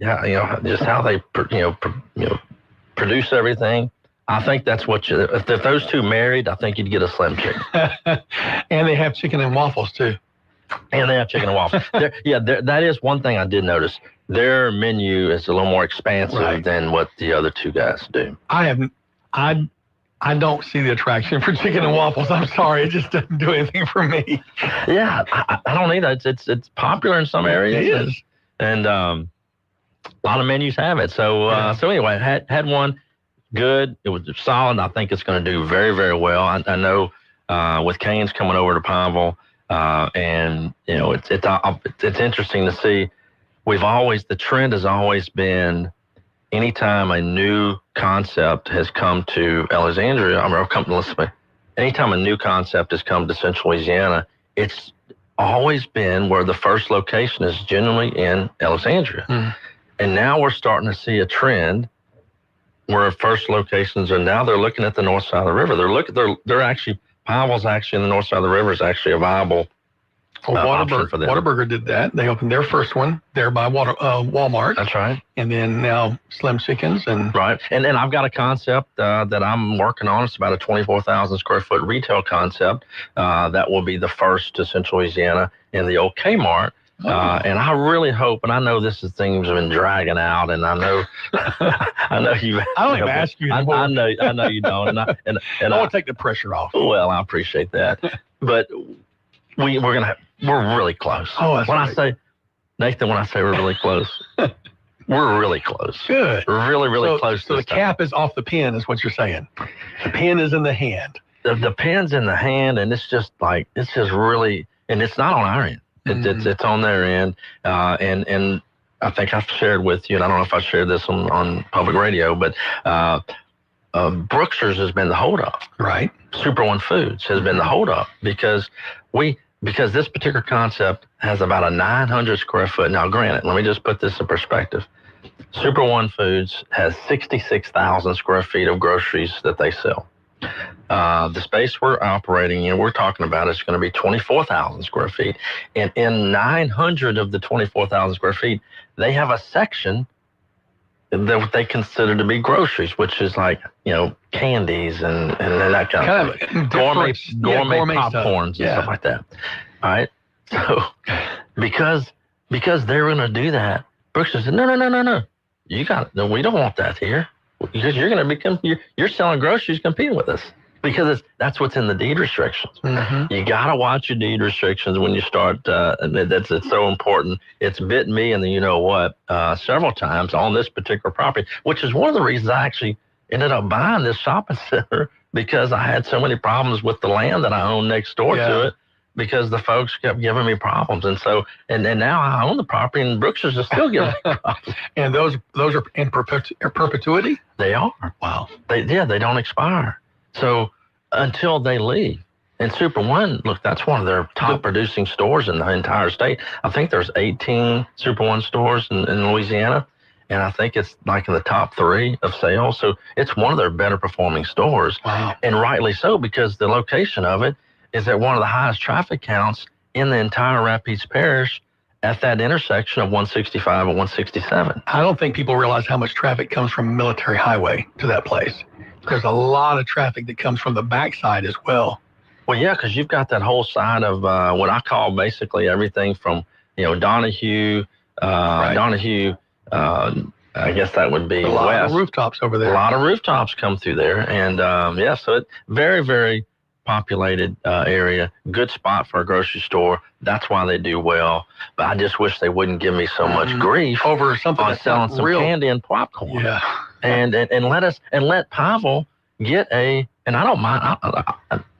produce everything, I think that's what if those two married, I think you'd get a Slim Chicken. And they have chicken and waffles too. And they have chicken and waffles. That is one thing I did notice. Their menu is a little more expansive than what the other two guys do. I don't see the attraction for chicken and waffles. I'm sorry, it just doesn't do anything for me. Yeah, I don't either. It's popular in some areas. It is. And a lot of menus have it. So anyway, had one. Good. It was solid. I think it's going to do very, very well. I know with Cane's coming over to Pineville, and it's interesting to see. The trend has always been, anytime a new concept has come to Alexandria, anytime a new concept has come to Central Louisiana, it's always been where the first location is generally in Alexandria. And now we're starting to see a trend where first locations are now they're looking at the north side of the river. Pineville's actually in the north side of the river is actually a viable option for them. Whataburger did that. They opened their first one there by Walmart. That's right. And then now Slim Chickens right. And then I've got a concept that I'm working on. It's about a 24,000 square foot retail concept that will be the first to Central Louisiana in the old Kmart. And I really hope, and I know things have been dragging out, and I know you. I don't even ask you. I know you don't, and I want to take the pressure off. Well, I appreciate that, but we're really close. Oh, that's when right. I say, Nathan, when I say we're really close, we're really close. Good. We're really close. So the cap is off the pen, is what you're saying. The pen is in the hand. The pen's in the hand, and it's just really, and it's not on our end. It's on their end, and I think I've shared with you, and I don't know if I shared this on public radio, but Brookshire's has been the holdup. Right. Super One Foods has been the holdup because this particular concept has about a 900 square foot. Now, granted, let me just put this in perspective. Super One Foods has 66,000 square feet of groceries that they sell. The space we're operating in, we're talking about, is going to be 24,000 square feet. And in 900 of the 24,000 square feet, they have a section that they consider to be groceries, which is like, candies and that kind of thing. Gourmet popcorns and stuff like that. All right. So because they're going to do that, Brooks said, no. We don't want that here. Because you're going to you're selling groceries competing with us. Because that's what's in the deed restrictions. Mm-hmm. You got to watch your deed restrictions when you start. It's so important. It's bit me and several times on this particular property, which is one of the reasons I actually ended up buying this shopping center, because I had so many problems with the land that I own next door to it, because the folks kept giving me problems. And so, and now I own the property, and Brookshire's is still giving me problems. And those are in perpetuity? They are. Wow. They don't expire. So until they leave. And Super One, look, that's one of their top producing stores in the entire state. I think there's 18 Super One stores in Louisiana, and I think it's like in the top 3 of sales. So it's one of their better performing stores. Wow. And rightly so, because the location of it is at one of the highest traffic counts in the entire Rapides Parish, at that intersection of 165 and 167. I don't think people realize how much traffic comes from Military Highway to that place. There's a lot of traffic that comes from the backside as well. Well, yeah, because you've got that whole side of what I call basically everything from, Donahue, I guess that would be a lot west. of rooftops over there. A lot of rooftops come through there. And so it's very, very populated area, good spot for a grocery store. That's why they do well. But I just wish they wouldn't give me so much grief over something on selling some candy and popcorn. Yeah. And let Pavel get and I don't mind.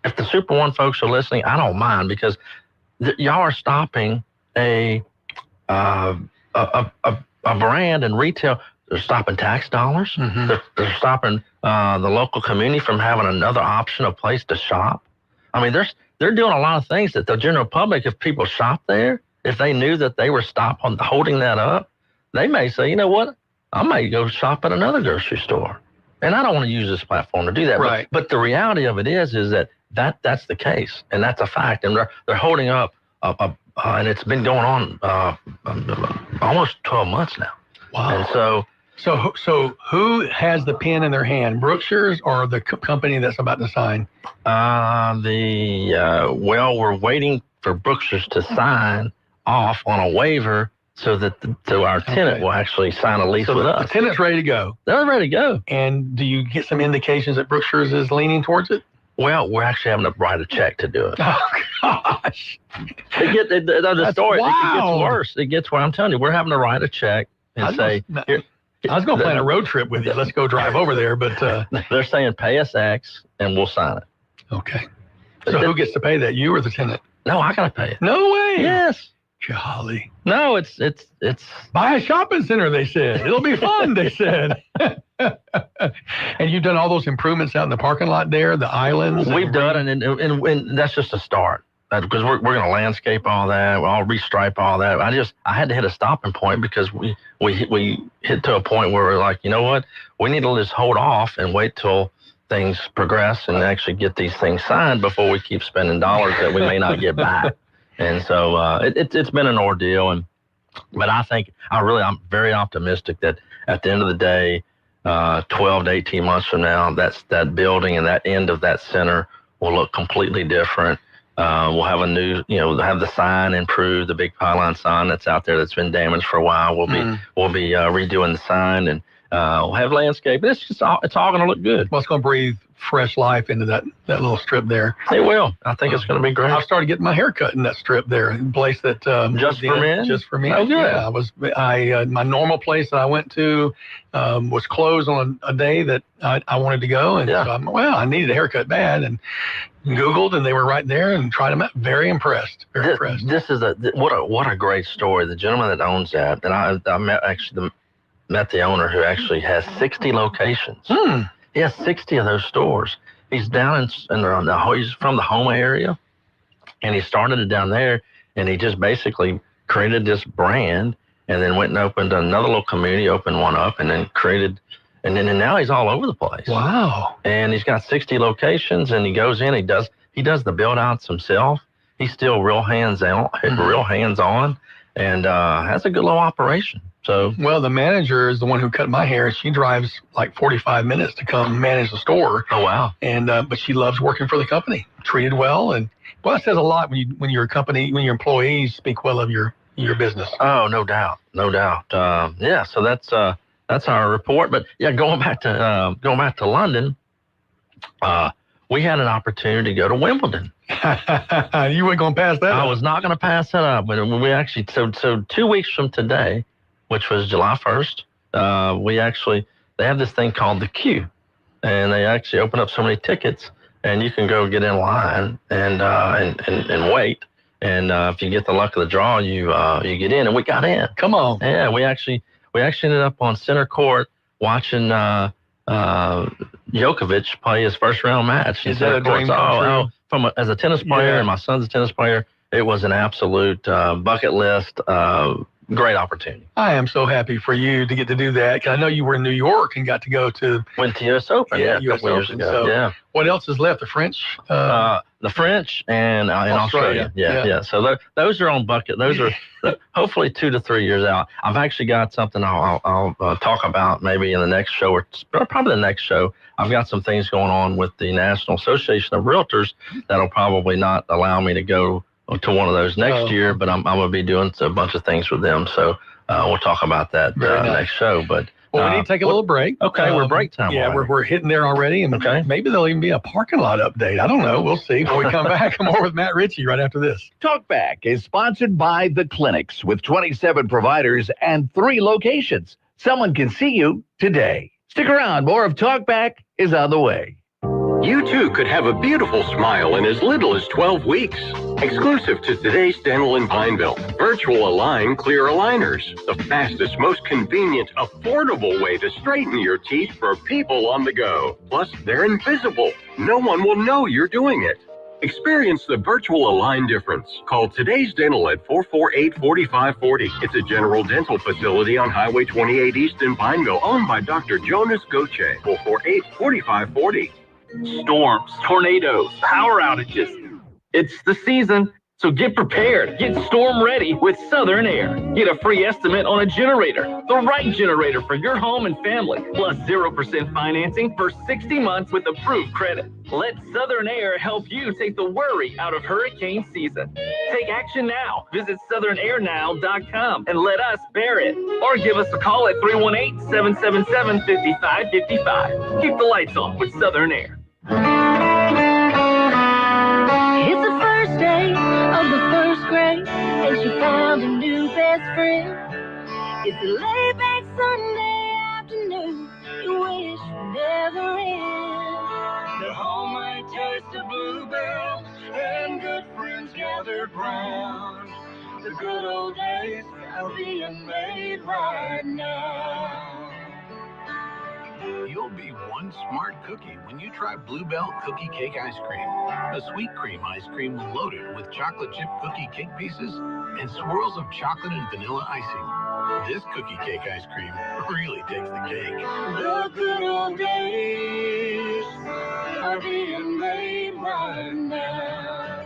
If the Super One folks are listening, I don't mind, because y'all are stopping a brand and retail. They're stopping tax dollars. Mm-hmm. They're stopping the local community from having another option, a place to shop. I mean, they're doing a lot of things that the general public, if people shop there, if they knew that they were holding that up, they may say, you know what, I might go shop at another grocery store. And I don't want to use this platform to do that. Right. But the reality of it is that's the case, and that's a fact. And they're holding up, and it's been going on almost 12 months now. Wow. And so who has the pen in their hand, Brookshire's or the company that's about to sign? We're waiting for Brookshire's to sign off on a waiver so that our tenant will actually sign a lease with us. The tenant's ready to go. They're ready to go. And do you get some indications that Brookshire's is leaning towards it? Well, we're actually having to write a check to do it. Oh, gosh. The story, wow. It gets worse. It gets where I'm telling you, we're having to write a check and say, I was going to plan a road trip with you. Let's go drive over there, but they're saying pay us X and we'll sign it. Okay. So who gets to pay that? You or the tenant? No, I got to pay it. No way. Yes. Golly. No, it's buy a shopping center, they said. It'll be fun, they said. And you've done all those improvements out in the parking lot there, the islands. We've done, and that's just a start. Because we're going to landscape all that, I'll restripe all that. I had to hit a stopping point, because we hit to a point where we're like, you know what, we need to just hold off and wait till things progress and actually get these things signed before we keep spending dollars that we may not get back. And so it's been an ordeal, but I think I'm very optimistic that at the end of the day, 12 to 18 months from now, that building and that end of that center will look completely different. We'll have a new, have the sign improved, the big pylon sign that's out there that's been damaged for a while. We'll be redoing the sign, and we'll have landscape. It's all going to look good. Well, it's going to breathe fresh life into that little strip there. It will. I think it's going to be great. I started getting my hair cut in that strip there, a place that just for men. Just for me. Oh, good. Yeah, my normal place that I went to was closed on a day that I wanted to go, and so I needed a haircut bad, and Googled, and they were right there, and tried them out. Very impressed. Very impressed. This is what a great story. The gentleman that owns that, and I met the owner, who actually has 60 locations. He has 60 of those stores. He's down he's from the Houma area, and he started it down there, and he just basically created this brand, and then went and opened another little community, opened one up, and then created And now he's all over the place. Wow. And he's got 60 locations, and he goes in, he does the build outs himself. He's still real hands-on, and has a good little operation. So, well, the manager is the one who cut my hair. She drives like 45 minutes to come manage the store. Oh, wow. And but she loves working for the company, treated well. And well, it says a lot when your employees speak well of your business. Oh, no doubt. Yeah, so that's our report. But yeah, going back to London, we had an opportunity to go to Wimbledon. You weren't going to pass that up. I was not going to pass that up. But we actually, so 2 weeks from today, which was July 1st, they have this thing called the queue, and they actually open up so many tickets, and you can go get in line and wait. And if you get the luck of the draw, you get in, and we got in. Come on. Yeah, we actually ended up on center court watching Djokovic play his first round match. Is that a dream come true? As a tennis player, and my son's a tennis player, it was an absolute bucket list, great opportunity. I am so happy for you to get to do that. 'Cause I know you were in New York and got to go to went to U.S. Open. Yeah, a U.S. couple years Open. ago. So what else is left? The French? The French and in Australia. Yeah. So those are on bucket. Those are hopefully 2 to 3 years out. I've actually got something I'll talk about maybe in the next show or probably the next show. I've got some things going on with the National Association of Realtors that'll probably not allow me to go to one of those next year, but I'm going to be doing a bunch of things with them. So we'll talk about that next show. But well, we need to take a little break. Okay, we're break time. Yeah, we're hitting there already, and maybe there'll even be a parking lot update. I don't know. We'll see. When we come back, more with Matt Ritchie right after this. Talkback is sponsored by The Clinics with 27 providers and 3 locations. Someone can see you today. Stick around. More of Talkback is on the way. You too could have a beautiful smile in as little as 12 weeks. Exclusive to Today's Dental in Pineville, Virtual Align Clear Aligners. The fastest, most convenient, affordable way to straighten your teeth for people on the go. Plus, they're invisible. No one will know you're doing it. Experience the Virtual Align difference. Call Today's Dental at 448-4540. It's a general dental facility on Highway 28 East in Pineville, owned by Dr. Jonas Goche. 448-4540. Storms, tornadoes, power outages. It's the season, so get prepared. Get storm ready with Southern Air. Get a free estimate on a generator, the right generator for your home and family, plus 0% financing for 60 months with approved credit. Let Southern Air help you take the worry out of hurricane season. Take action now. Visit southernairnow.com and let us bear it. Or give us a call at 318-777-5555. Keep the lights on with Southern Air. It's the first day of the first grade, and she found a new best friend. It's a laid-back Sunday afternoon you wish would never end. The homemade taste of Bluebell and good friends gathered round. The good old days are being made right now. You'll be one smart cookie when you try Bluebell Cookie Cake Ice Cream. A sweet cream ice cream loaded with chocolate chip cookie cake pieces and swirls of chocolate and vanilla icing. This cookie cake ice cream really takes the cake. The good old days are being made right now.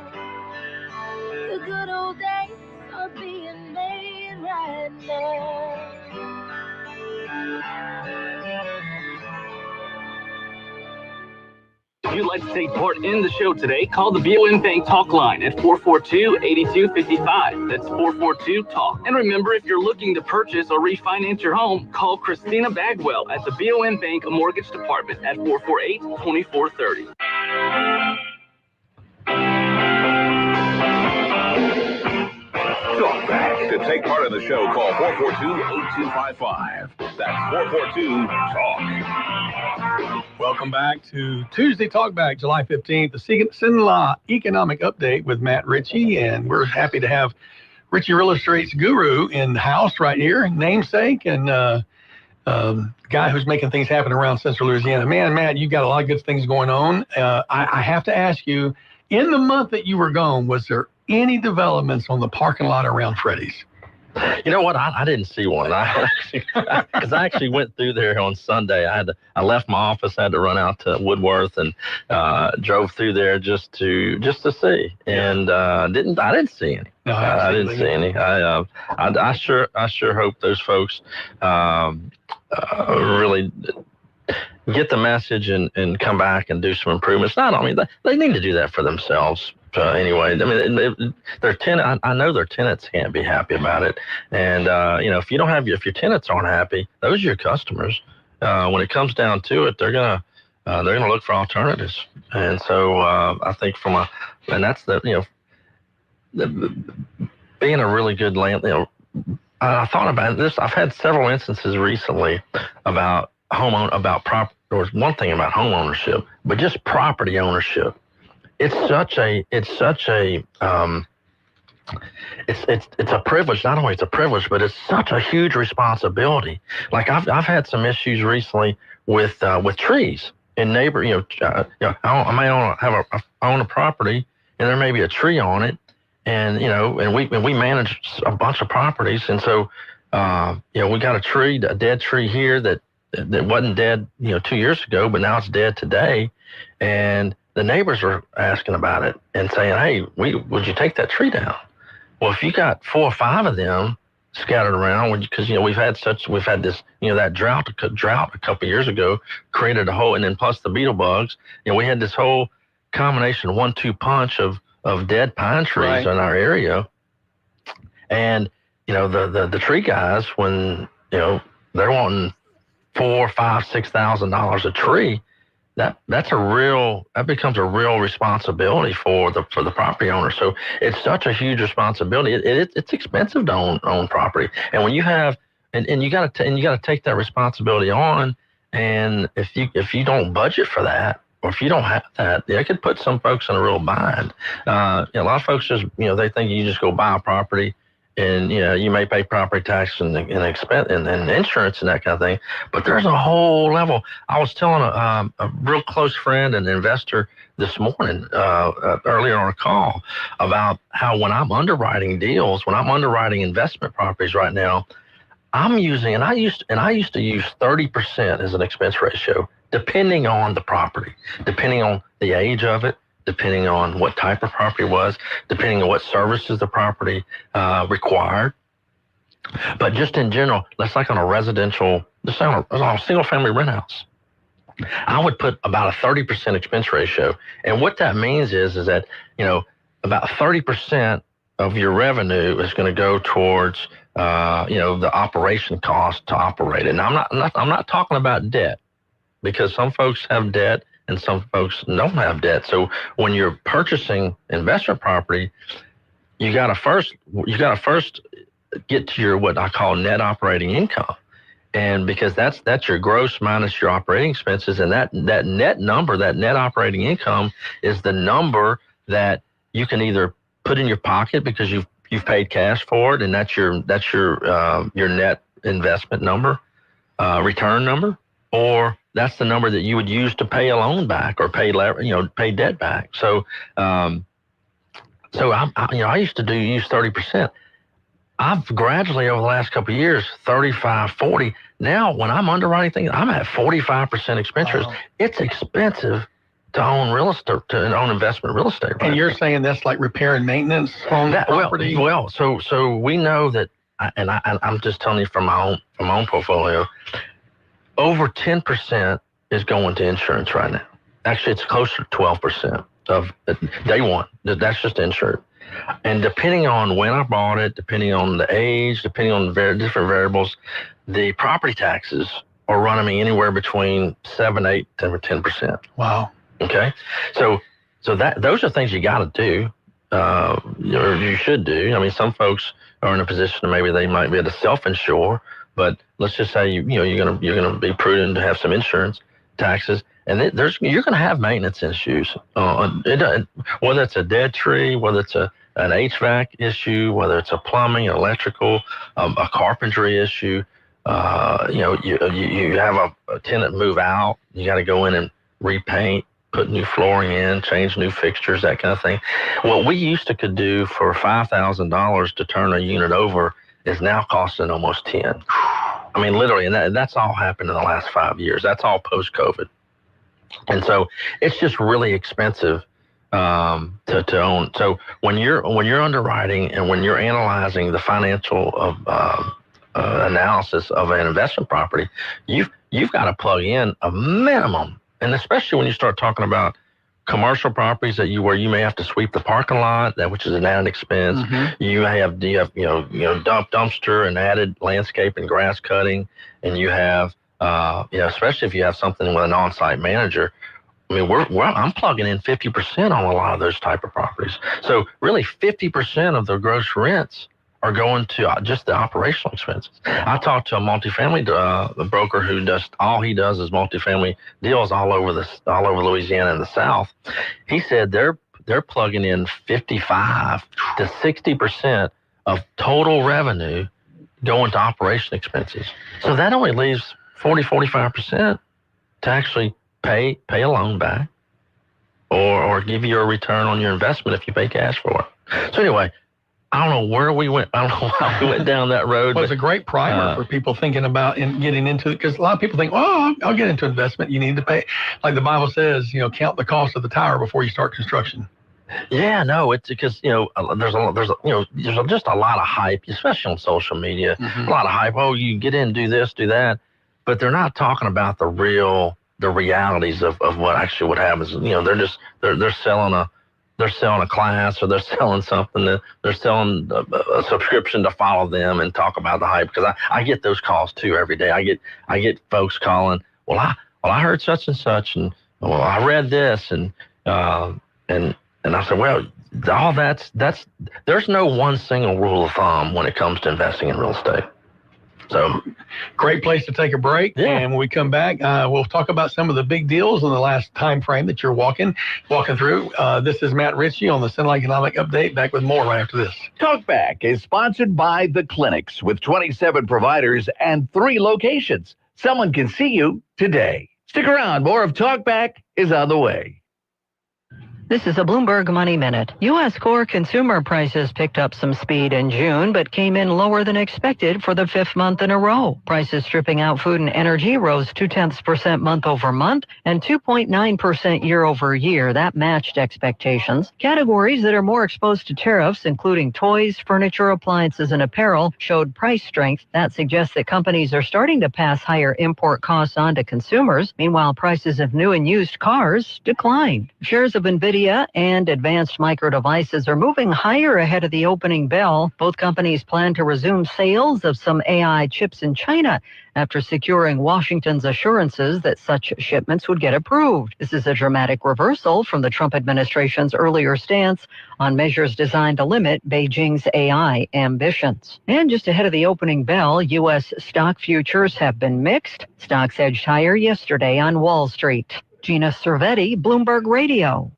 The good old days are being made right now. If you'd like to take part in the show today, call the BOM Bank Talk line at 442-8255. That's 442-TALK. And remember, if you're looking to purchase or refinance your home, call Christina Bagwell at the BOM Bank Mortgage Department at 448-2430. Talkback. To take part in the show, call 442-8255. That's 442-TALK. Welcome back to Tuesday Talkback, July 15th, the Sinla Economic Update with Matt Ritchie, and we're happy to have Ritchie Real Estate's guru in the house right here, namesake, and guy who's making things happen around Central Louisiana. Man, Matt, you got a lot of good things going on. I have to ask you, in the month that you were gone, was there any developments on the parking lot around Freddy's? You know what? I didn't see one. Because I actually went through there on Sunday. I left my office, had to run out to Woodworth, and drove through there just to see, and I didn't see any. No, I didn't see any. I sure hope those folks really get the message and come back and do some improvements. They need to do that for themselves. Anyway, I mean, their tenant. I know their tenants can't be happy about it, and if your tenants aren't happy, those are your customers. When it comes down to it, they're gonna look for alternatives, and so I think and that's being a really good land. I thought about this. I've had several instances recently about or one thing about home ownership, but just property ownership. It's a privilege. Not only it's a privilege, but it's such a huge responsibility. Like I've had some issues recently with trees in neighbor. I may own a property, and there may be a tree on it, and we manage a bunch of properties, and so we got a dead tree here that wasn't dead 2 years ago, but now it's dead today, and the neighbors are asking about it and saying, "Hey, would you take that tree down?" Well, if you got 4 or 5 of them scattered around, because we've had this that drought a couple of years ago created a whole, and then plus the beetle bugs, we had this whole combination 1-2 punch of dead pine trees in our area, and the tree guys, when they're wanting $4,000, $5,000, $6,000 a tree. That becomes a real responsibility for the property owner. So it's such a huge responsibility. It's expensive to own property, and when you have and you got to take that responsibility on. And if you don't budget for that, or if you don't have that, it could put some folks in a real bind. A lot of folks just they think you just go buy a property. And you may pay property tax and expense and insurance and that kind of thing, but there's a whole level. I was telling a real close friend and investor this morning, earlier on a call, about how when I'm underwriting deals, when I'm underwriting investment properties right now, I'm using, and I used to use 30% as an expense ratio, depending on the property, depending on the age of it, depending on what type of property it was, depending on what services the property required. But just in general, let's like on a single family rent house, I would put about a 30% expense ratio. And what that means is that, about 30% of your revenue is going to go towards, the operation cost to operate it. Now, I'm not talking about debt, because some folks have debt and some folks don't have debt. So when you're purchasing investment property, you got to first get to your, what I call, net operating income. And because that's your gross minus your operating expenses, and that net number, that net operating income, is the number that you can either put in your pocket because you've paid cash for it, and that's your net investment number, return number, or that's the number that you would use to pay a loan back or pay debt back. So, I used to use 30%. I've gradually over the last couple of years, 35, 40. Now, when I'm underwriting things, I'm at 45% expense ratio. It's expensive to own real estate, to own investment real estate. Right? And you're saying that's like repair and maintenance on that property? Well, so we know that, and I'm just telling you from my own portfolio, over 10% is going to insurance right now. Actually, it's closer to 12% of day one. That's just insurance. And depending on when I bought it, depending on the age, depending on different variables, the property taxes are running me anywhere between 7, 8, 10, or 10%. Wow. Okay. So those are things you got to do, or you should do. I mean, some folks are in a position maybe they might be able to self-insure, but let's just say you're gonna be prudent to have some insurance, taxes, and you're gonna have maintenance issues. Whether it's a dead tree, whether it's an HVAC issue, whether it's a plumbing, electrical, a carpentry issue. You have a tenant move out, you got to go in and repaint, put new flooring in, change new fixtures, that kind of thing. What we used to could do for $5,000 to turn a unit over is now costing almost 10. I mean, literally, and that's all happened in the last 5 years. That's all post-COVID. And so it's just really expensive to own. So when you're underwriting and when you're analyzing the financial analysis of an investment property, you've got to plug in a minimum, and especially when you start talking about commercial properties where you may have to sweep the parking lot, which is an added expense. Mm-hmm. You have dumpster and added landscape and grass cutting, and you have especially if you have something with an on-site manager. I mean, I'm plugging in 50% on a lot of those type of properties. So really 50% of the gross rents are going to just the operational expenses. I talked to a multifamily broker who all he does is multifamily deals all over Louisiana and the South. He said they're plugging in 55 to 60% of total revenue going to operation expenses. So that only leaves 45% to actually pay a loan back or give you a return on your investment if you pay cash for it. So anyway, I don't know where we went. I don't know how we went down that road. Well, it's a great primer for people thinking about and getting into it, because a lot of people think, I'll get into investment. You need to pay, like the Bible says, count the cost of the tower before you start construction. Yeah, no, it's because there's just a lot of hype, especially on social media. Mm-hmm. A lot of hype. Oh, you get in, do this, do that, but they're not talking about the realities of what happens. They're selling a class, or they're selling something. They're selling a subscription to follow them and talk about the hype. Because I get those calls too every day. I get folks calling. Well, I heard such and such, and I read this, and I said, well, all that's there's no one single rule of thumb when it comes to investing in real estate. So, great place to take a break. Yeah. And when we come back, we'll talk about some of the big deals in the last time frame that you're walking through. This is Matt Ritchie on the Central Economic Update. Back with more right after this. Talkback is sponsored by The Clinics with 27 providers and 3 locations. Someone can see you today. Stick around. More of Talkback is on the way. This is a Bloomberg Money Minute. U.S. core consumer prices picked up some speed in June, but came in lower than expected for the 5th month in a row. Prices stripping out food and energy rose 0.2% month over month and 2.9% year over year. That matched expectations. Categories that are more exposed to tariffs, including toys, furniture, appliances, and apparel, showed price strength. That suggests that companies are starting to pass higher import costs on to consumers. Meanwhile, prices of new and used cars declined. Shares of NVIDIA and Advanced Micro Devices are moving higher ahead of the opening bell. Both companies plan to resume sales of some AI chips in China after securing Washington's assurances that such shipments would get approved. This is a dramatic reversal from the Trump administration's earlier stance on measures designed to limit Beijing's AI ambitions. And just ahead of the opening bell, U.S. stock futures have been mixed. Stocks edged higher yesterday on Wall Street. Gina Cervetti, Bloomberg Radio.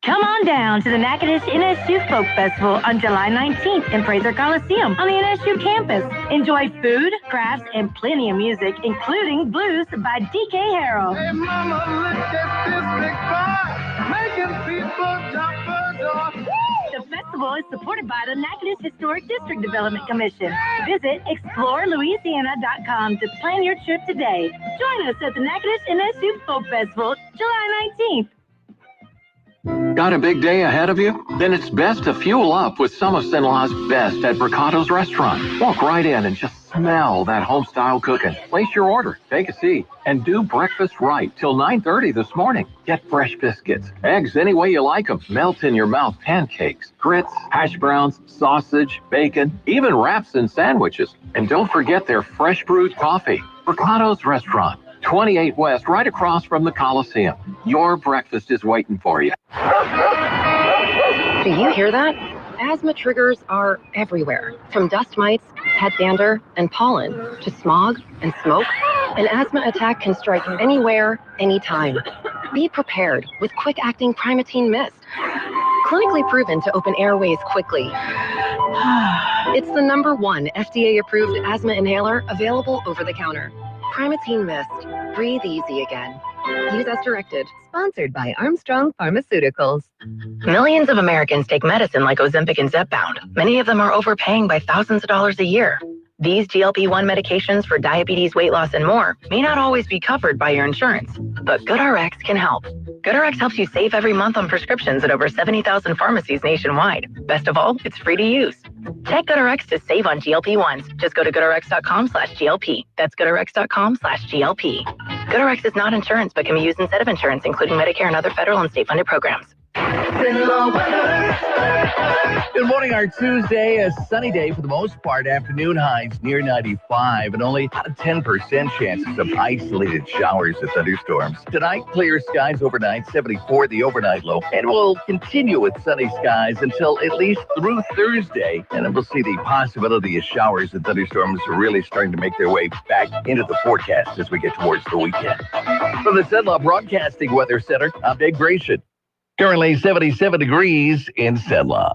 Come on down to the Natchitoches NSU Folk Festival on July 19th in Fraser Coliseum on the NSU campus. Enjoy food, crafts, and plenty of music, including blues by D.K. Harrell. Hey, mama, look at this big bar, making people jump for joy. The festival is supported by the Natchitoches Historic District Development Commission. Visit explorelouisiana.com to plan your trip today. Join us at the Natchitoches NSU Folk Festival, July 19th. Got a big day ahead of you? Then it's best to fuel up with some of Cenla's best at Bricato's Restaurant. Walk right in and just smell that home-style cooking. Place your order, take a seat, and do breakfast right till 9:30 this morning. Get fresh biscuits, eggs any way you like them, melt-in-your-mouth pancakes, grits, hash browns, sausage, bacon, even wraps and sandwiches. And don't forget their fresh brewed coffee. Bricato's Restaurant. 28 West, right across from the Coliseum. Your breakfast is waiting for you. Do you hear that? Asthma triggers are everywhere, from dust mites, head dander, and pollen, to smog and smoke. An asthma attack can strike anywhere, anytime. Be prepared with quick-acting Primatene Mist. Clinically proven to open airways quickly. It's the #1 FDA-approved asthma inhaler available over the counter. Primatene Mist. Breathe easy again. Use as directed. Sponsored by Armstrong Pharmaceuticals. Millions of Americans take medicine like Ozempic and Zepbound. Many of them are overpaying by thousands of dollars a year. These GLP-1 medications for diabetes, weight loss, and more may not always be covered by your insurance, but GoodRx can help. GoodRx helps you save every month on prescriptions at over 70,000 pharmacies nationwide. Best of all, it's free to use. Check GoodRx to save on GLP-1s. Just go to GoodRx.com/GLP. That's GoodRx.com/GLP. GoodRx is not insurance, but can be used instead of insurance, including Medicare and other federal and state-funded programs. Good morning, our Tuesday, a sunny day for the most part. Afternoon highs near 95 and only about a 10% chances of isolated showers and thunderstorms. Tonight, clear skies overnight, 74 the overnight low, and we'll continue with sunny skies until at least through Thursday. And then we'll see the possibility of showers and thunderstorms really starting to make their way back into the forecast as we get towards the weekend. From the Cenla Broadcasting Weather Center, I'm Dave Gratian. Currently 77 degrees in Cenla.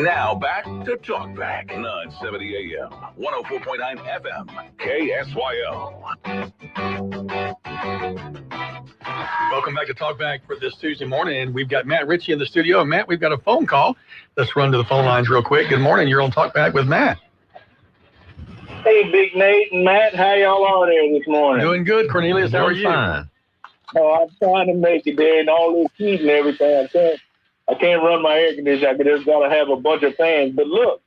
Now back to Talk Back. 970 AM, 104.9 FM, KSYO. Welcome back to Talk Back for this Tuesday morning. We've got Matt Ritchie in the studio. Matt, we've got a phone call. Let's run to the phone lines real quick. Good morning. You're on Talk Back with Matt. Hey, Big Nate and Matt, how y'all are there this morning? Doing good, Cornelius. How are you? Fine. Oh, I'm trying to make it there and all this heat and everything. I can't run my air conditioner. I just got to have a bunch of fans. But look,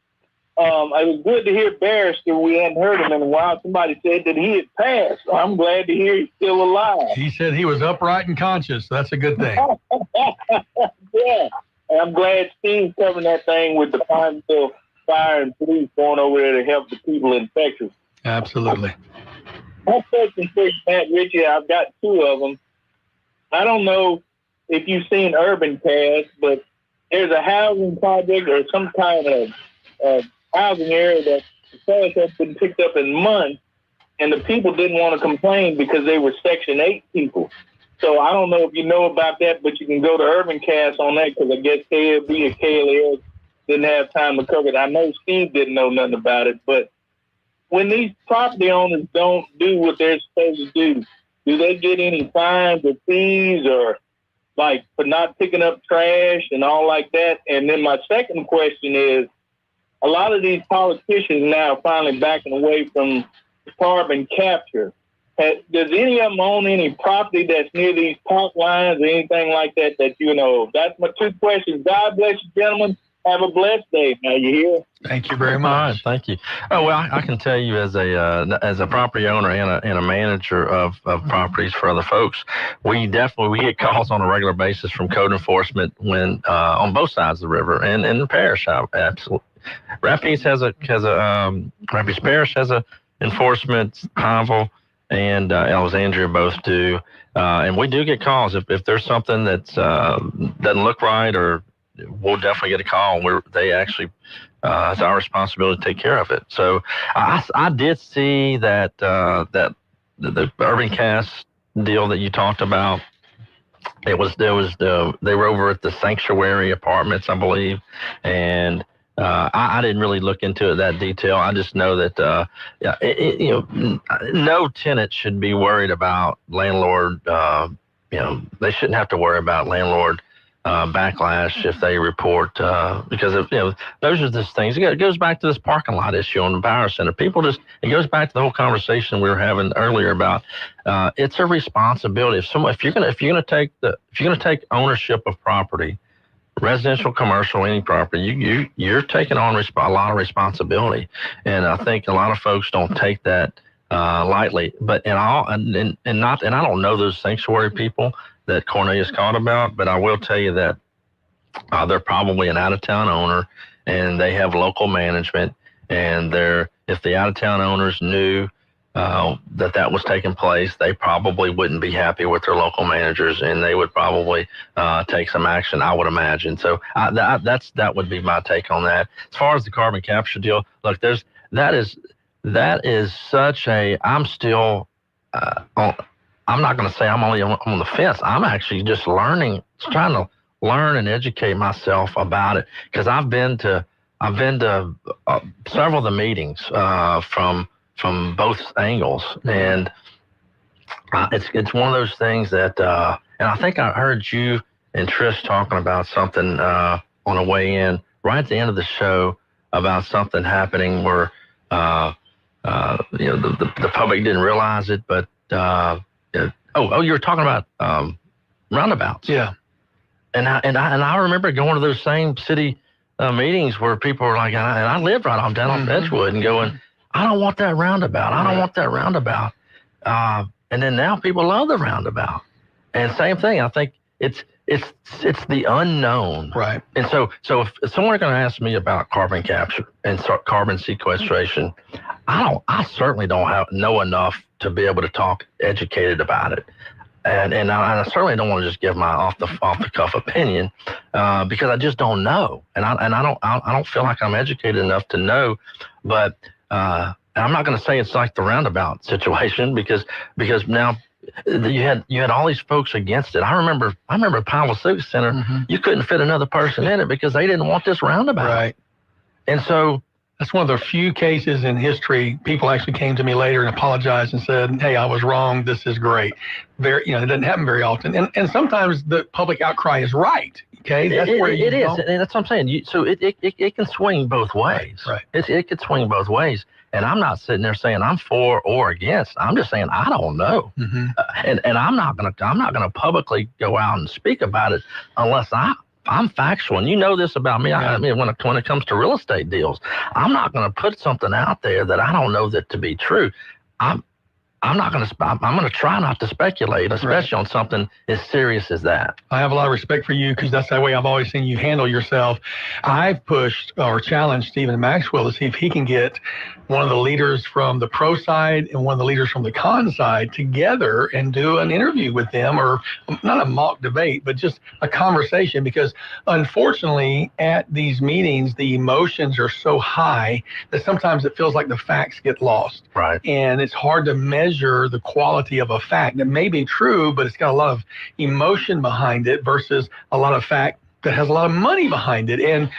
it was good to hear Barrister. We hadn't heard him in a while. Somebody said that he had passed. So I'm glad to hear he's still alive. He said he was upright and conscious. So that's a good thing. Yeah. And I'm glad Steve's covering that thing with the Pineville Fire and police going over there to help the people in Texas. Absolutely. My question for you, Matt Ritchie, I've got two of them. I don't know if you've seen Urban Cast, but there's a housing project or some kind of housing area that the cash has been picked up in months, and the people didn't want to complain because they were Section 8 people. So I don't know if you know about that, but you can go to Urban Cast on that because I guess KLB or KLL didn't have time to cover it. I know Steve didn't know nothing about it, but when these property owners don't do what they're supposed to do they get any fines or fees or like for not picking up trash and all like that? And then my second question is, a lot of these politicians now are finally backing away from carbon capture. Does any of them own any property that's near these park lines or anything like that you know of? That's my two questions. God bless you, gentlemen. Have a blessed day. Now you hear? Thank you very much. Thank you. Oh well, I can tell you as a property owner and a manager of properties for other folks, we get calls on a regular basis from code enforcement when on both sides of the river and in the parish. Absolutely, Rapides Rapides Parish has a enforcement. Pineville and Alexandria both do, and we do get calls if there's something that doesn't look right, or we'll definitely get a call where they actually it's our responsibility to take care of it. So I did see that the Urban Cast deal that you talked about. They were over at the Sanctuary Apartments, I believe, and I didn't really look into it that detail. I just know that no tenant should be worried about landlord. They shouldn't have to worry about landlord backlash if they report because of those are just things. It goes back to this parking lot issue on the power center. It goes back to the whole conversation we were having earlier about it's a responsibility. If you're gonna take ownership of property, residential, commercial, any property, you're taking on a lot of responsibility, and I think a lot of folks don't take that lightly. But I don't know those sanctuary people that Cornelius called about, but I will tell you that they're probably an out-of-town owner, and they have local management. And if the out-of-town owners knew that was taking place, they probably wouldn't be happy with their local managers, and they would probably take some action, I would imagine. So that would be my take on that. As far as the carbon capture deal, look, that is such a. I'm still I'm not going to say I'm only on the fence. I'm actually just trying to learn and educate myself about it, because I've been to I've been to several of the meetings from both angles, and it's one of those things that, and I think I heard you and Trish talking about something on the way in right at the end of the show about something happening where the public didn't realize it, but you were talking about roundabouts. Yeah, and I remember going to those same city meetings where people were like, and I lived right on down on Edgewood, and going, I don't want that roundabout. I don't want that roundabout. And then now people love the roundabout. And same thing. I think it's the unknown. Right. And so if someone are going to ask me about carbon capture and carbon sequestration, I certainly don't know enough to be able to talk educated about it. And I certainly don't want to just give my off the cuff opinion because I just don't know, and I don't feel like I'm educated enough to know. But I'm not going to say it's like the roundabout situation because now you had all these folks against it. I remember Powell Civic Center. You couldn't fit another person in it because they didn't want this roundabout. Right. And so. That's one of the few cases in history. People actually came to me later and apologized and said, "Hey, I was wrong. This is great." It doesn't happen very often, and sometimes the public outcry is right. Okay, that's where it is, and that's what I'm saying. So it can swing both ways. Right. It could swing both ways, and I'm not sitting there saying I'm for or against. I'm just saying I don't know, and I'm not gonna publicly go out and speak about it unless I'm factual, and you know this about me. I mean, when it comes to real estate deals, I'm not going to put something out there that I don't know that to be true. I'm not going to. I'm going to try not to speculate, especially on something as serious as that. I have a lot of respect for you because that's the way I've always seen you handle yourself. I've pushed or challenged Stephen Maxwell to see if he can get one of the leaders from the pro side and one of the leaders from the con side together and do an interview with them, or not a mock debate, but just a conversation, because unfortunately at these meetings, the emotions are so high that sometimes it feels like the facts get lost. Right. And it's hard to measure the quality of a fact that may be true, but it's got a lot of emotion behind it versus a lot of fact that has a lot of money behind it. And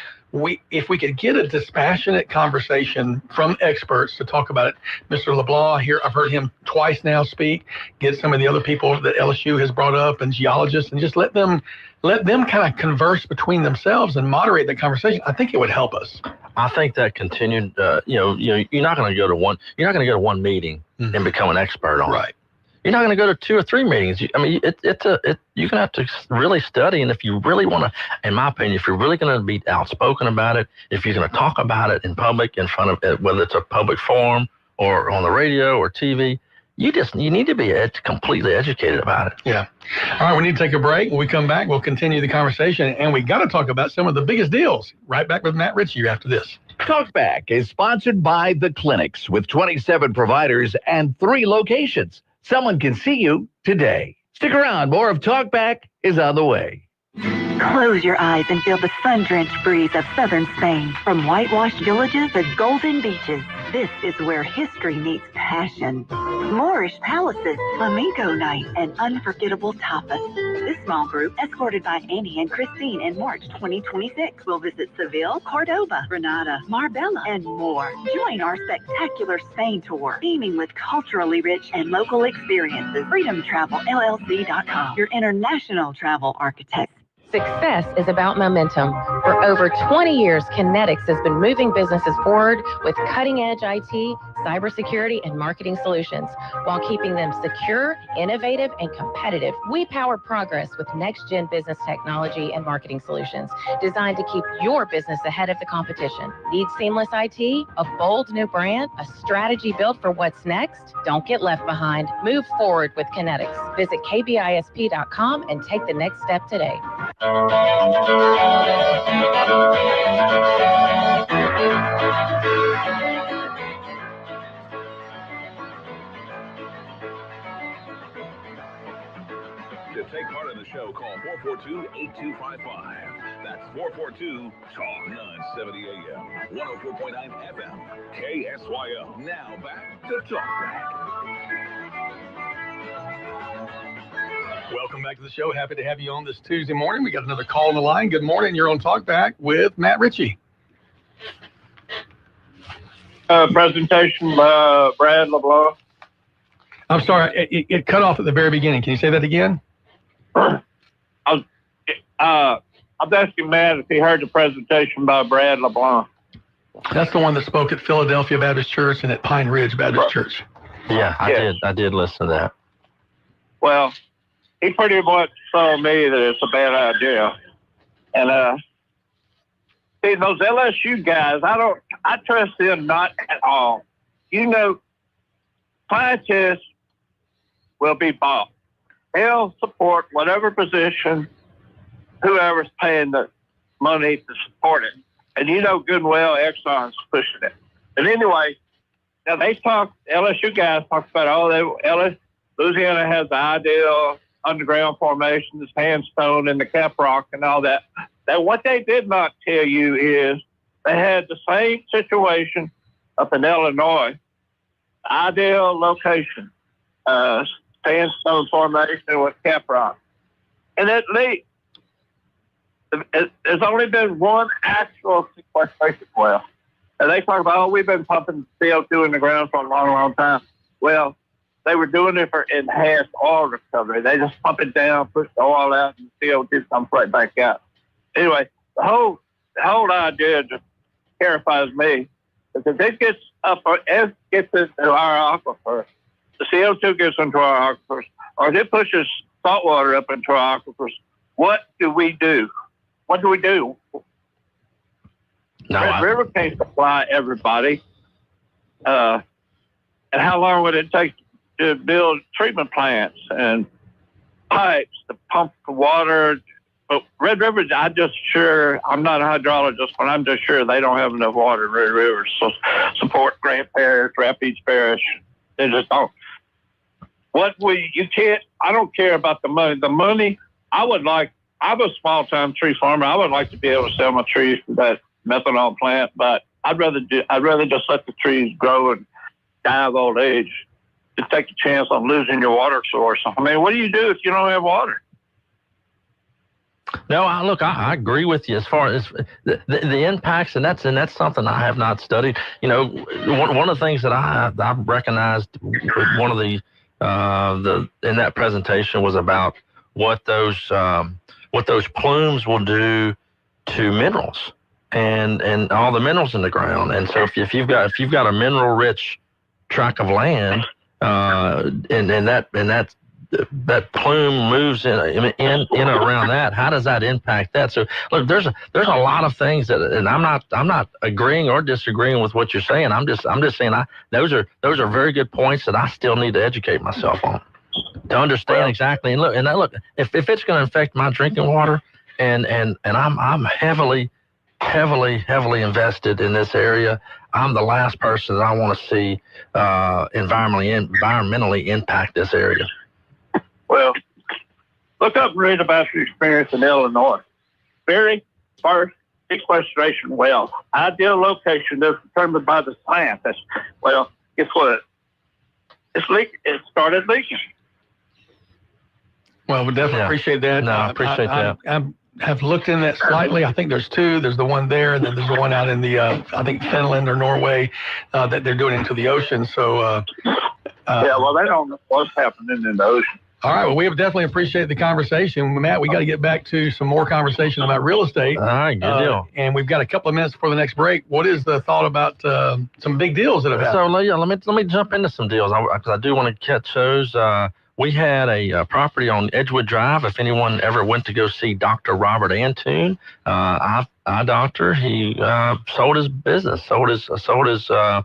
if we could get a dispassionate conversation from experts to talk about it, Mr. LeBlanc here, I've heard him twice now speak, get some of the other people that LSU has brought up and geologists, and just let them kind of converse between themselves and moderate the conversation. I think it would help us. I think that continued, you're not going to go to one meeting and become an expert on it. You're not going to go to 2 or 3 meetings. You're going to have to really study. And if you really want to, in my opinion, if you're really going to be outspoken about it, if you're going to talk about it in public, in front of it, whether it's a public forum or on the radio or TV, you need to be completely educated about it. Yeah. All right, we need to take a break. When we come back, we'll continue the conversation, and we got to talk about some of the biggest deals. Right back with Matt Ritchie after this. Talkback is sponsored by The Clinics with 27 providers and 3 locations. Someone can see you today. Stick around. More of Talkback is on the way. Close your eyes and feel the sun-drenched breeze of southern Spain. From whitewashed villages to golden beaches, this is where history meets passion. Moorish palaces, flamenco night, and unforgettable tapas. This small group, escorted by Andy and Christine in March 2026, will visit Seville, Cordoba, Granada, Marbella, and more. Join our spectacular Spain tour, beaming with culturally rich and local experiences. FreedomTravelLLC.com, your international travel architect. Success is about momentum. For over 20 years, Kinetics has been moving businesses forward with cutting-edge IT, cybersecurity, and marketing solutions while keeping them secure, innovative, and competitive. We power progress with next-gen business technology and marketing solutions designed to keep your business ahead of the competition. Need seamless IT, a bold new brand, a strategy built for what's next? Don't get left behind. Move forward with Kinetics. Visit kbisp.com and take the next step today. To take part in the show, call 442-8255. That's 442-TALK 970 AM, 104.9 FM, KSYO. Now back to Talkback. Welcome back to the show. Happy to have you on this Tuesday morning. We got another call on the line. Good morning. You're on Talkback with Matt Ritchie. Presentation by Brad LeBlanc. I'm sorry, it cut off at the very beginning. Can you say that again? I was asking Matt if he heard the presentation by Brad LeBlanc. That's the one that spoke at Philadelphia Baptist Church and at Pine Ridge Baptist Church. Yeah, I did listen to that. Well, he pretty much told me that it's a bad idea. And see, those LSU guys, I trust them not at all. You know, scientists will be bought. They'll support whatever position, whoever's paying the money to support it. And you know good and well Exxon's pushing it. But anyway, now LSU guys talk about, Louisiana has the ideal underground formation, the sandstone and the caprock and all that. Now, what they did not tell you is they had the same situation up in Illinois, ideal location, sandstone formation with caprock. And at least there's only been one actual sequestration well. And they talk about, we've been pumping CO2 in the ground for a long, long time. Well, they were doing it for enhanced oil recovery. They just pump it down, push the oil out, and the CO2 comes right back out. Anyway, the whole idea just terrifies me, because if it gets into our aquifer, the CO2 gets into our aquifers, or if it pushes salt water up into our aquifers, what do we do? What do we do? Red River can't supply everybody. And how long would it take to build treatment plants and pipes to pump the water? But Red River, I'm not a hydrologist, but I'm just sure they don't have enough water in Red River to support Grant Parish, Rapides Parish. They just don't. I don't care about the money. The money, I'm a small-time tree farmer. I would like to be able to sell my trees for that methanol plant, but I'd rather just let the trees grow and die of old age to take a chance on losing your water source. I mean, what do you do if you don't have water? No, I agree with you as far as the impacts, and that's something I have not studied. You know, one of the things that I recognized with one of the in that presentation was about what those plumes will do to minerals and all the minerals in the ground. And so if you've got a mineral rich tract of land, and that plume moves in around that, how does that impact that? So look, there's a lot of things that, and I'm not agreeing or disagreeing with what you're saying. I'm just saying those are very good points that I still need to educate myself on to understand exactly. And look, if it's going to affect my drinking water, and I'm heavily invested in this area, I'm the last person that I want to see environmentally impact this area. Well, look up and read about your experience in Illinois. Very first sequestration well, ideal location is determined by the scientists. Well, guess what? It started leaking. Well, we definitely appreciate that. No, I appreciate that. I have looked in that slightly. I think there's two. There's the one there, and then there's the one out in the, I think Finland or Norway, that they're doing into the ocean. So, yeah, well, they don't know what's happening in the ocean. All right. Well, we definitely appreciate the conversation. Matt, we got to get back to some more conversation about real estate. All right, good deal. And we've got a couple of minutes before the next break. What is the thought about some big deals that have happened? So, yeah, let me jump into some deals, because I do want to catch those. We had a property on Edgewood Drive. If anyone ever went to go see Dr. Robert Antoon, our doctor, he sold his business, closed. I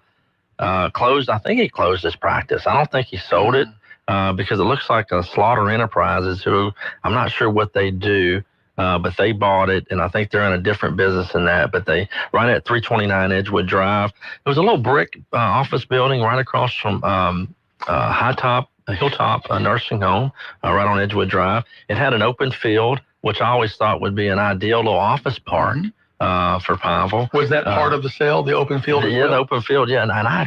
think he closed his practice. I don't think he sold it because it looks like Slaughter Enterprises, who I'm not sure what they do, but they bought it, and I think they're in a different business than that. But they right at 329 Edgewood Drive. It was a little brick office building right across from Hilltop nursing home right on Edgewood Drive. It had an open field, which I always thought would be an ideal little office park for Pineville. Was that part of the sale, the open field? Yeah, the open field. Yeah, and I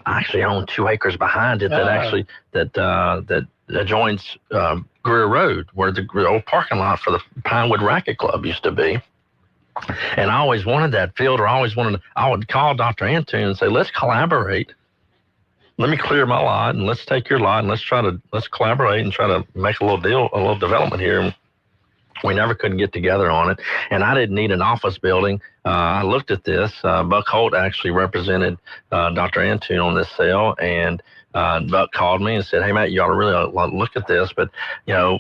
actually own 2 acres behind it that adjoins Greer Road, where the old parking lot for the Pinewood Racket Club used to be. And I always wanted that field, or I would call Dr. Antoon and say, let's collaborate. Let me clear my lot, and let's take your lot, and let's collaborate and try to make a little development here. We never couldn't get together on it, and I didn't need an office building. I looked at this. Buck Holt actually represented Dr. Antoon on this sale, and Buck called me and said, "Hey, Matt, you ought to really look at this." But you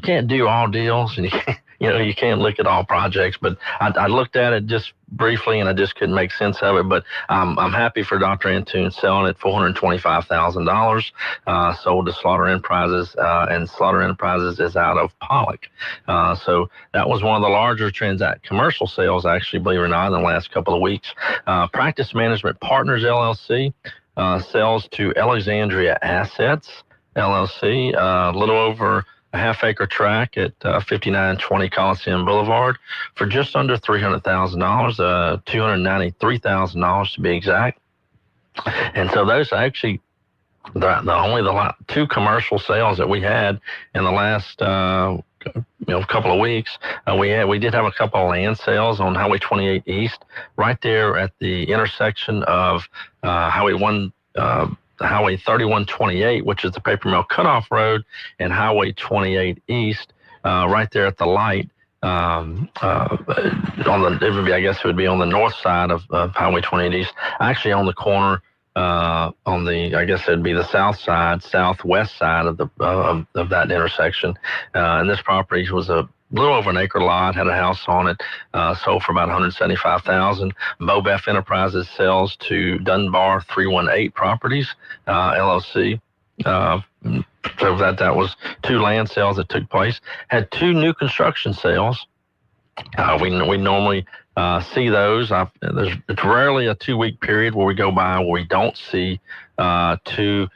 can't do all deals, and you can't look at all projects. But I looked at it just briefly, and I just couldn't make sense of it. But I'm happy for Dr. Antoon selling it $425,000, sold to Slaughter Enterprises, and Slaughter Enterprises is out of Pollock. So that was one of the larger commercial sales, actually, believe it or not, in the last couple of weeks. Practice Management Partners, LLC, sells to Alexandria Assets, LLC, a little over a half-acre tract at 5920 Coliseum Boulevard for just under $300,000, $293,000 to be exact. And so those actually the two commercial sales that we had in the last couple of weeks. We did have a couple of land sales on Highway 28 East, right there at the intersection of Highway 3128, which is the paper mill cutoff road, and Highway 28 East, right there at the light. It would be on the north side of Highway 28 East, actually on the corner. It'd be the southwest side of that intersection. And this property was a little over an acre lot, had a house on it, sold for about $175,000. Bobef Enterprises sells to Dunbar 318 Properties, LLC. So that was two land sales that took place. Had two new construction sales. We normally see those. It's rarely a 2-week period where we go by where we don't see two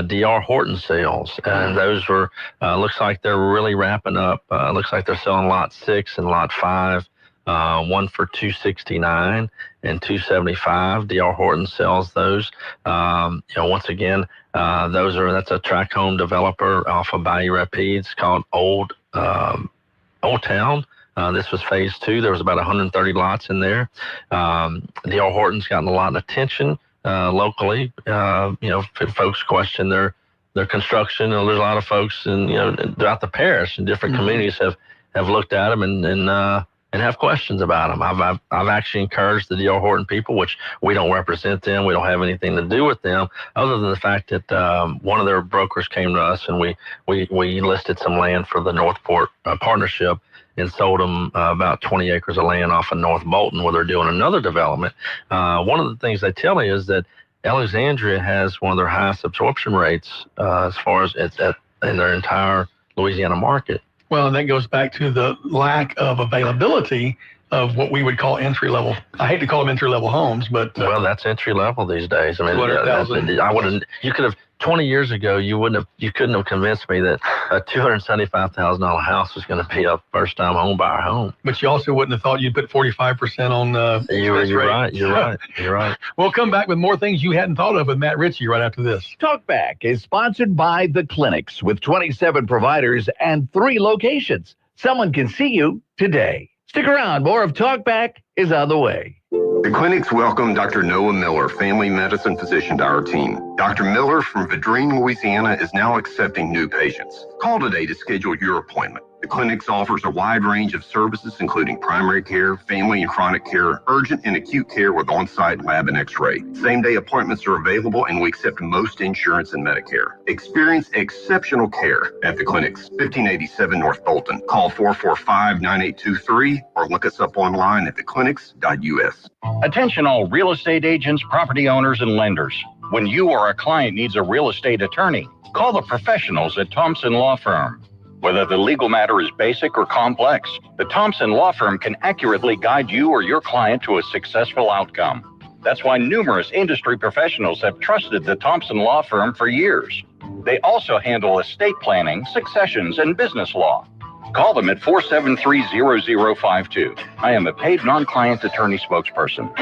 D.R. Horton sales, and those were looks like they're really wrapping up. Looks like they're selling lot 6 and lot 5, one for $269 and $275. D.R. Horton sells those. Once again, that's a tract home developer off of Bayou Rapides called Old Town. This was phase 2. There was about 130 lots in there. D.R. Horton's gotten a lot of attention locally. Folks question their construction. There's a lot of folks throughout the parish and different communities have looked at them and have questions about them. I've actually encouraged the D.R. Horton people, which we don't represent them. We don't have anything to do with them, other than the fact that one of their brokers came to us and we listed some land for the Northport Partnership and sold them about 20 acres of land off of North Bolton, where they're doing another development. One of the things they tell me is that Alexandria has one of their highest absorption rates as far as in their entire Louisiana market. Well, and that goes back to the lack of availability of what we would call entry-level. I hate to call them entry-level homes, but... well, that's entry-level these days. I mean, you could have, 20 years ago, you couldn't have convinced me that a $275,000 house was going to be a first-time home buyer home. But you also wouldn't have thought you'd put 45% on... You're right. We'll come back with more things you hadn't thought of with Matt Ritchie right after this. Talkback is sponsored by The Clinics with 27 providers and 3 locations. Someone can see you today. Stick around. More of Talkback is on the way. The Clinics welcome Dr. Noah Miller, family medicine physician, to our team. Dr. Miller from Vadrine, Louisiana, is now accepting new patients. Call today to schedule your appointment. The Clinics offers a wide range of services, including primary care, family and chronic care, urgent and acute care with on-site lab and x-ray. Same-day appointments are available, and we accept most insurance and Medicare. Experience exceptional care at the Clinics, 1587 North Bolton. Call 445-9823 or look us up online at theclinics.us. Attention all real estate agents, property owners, and lenders. When you or a client needs a real estate attorney, call the professionals at Thompson Law Firm. Whether the legal matter is basic or complex, the Thompson Law Firm can accurately guide you or your client to a successful outcome. That's why numerous industry professionals have trusted the Thompson Law Firm for years. They also handle estate planning, successions, and business law. Call them at 473-0052. I am a paid non-client attorney spokesperson.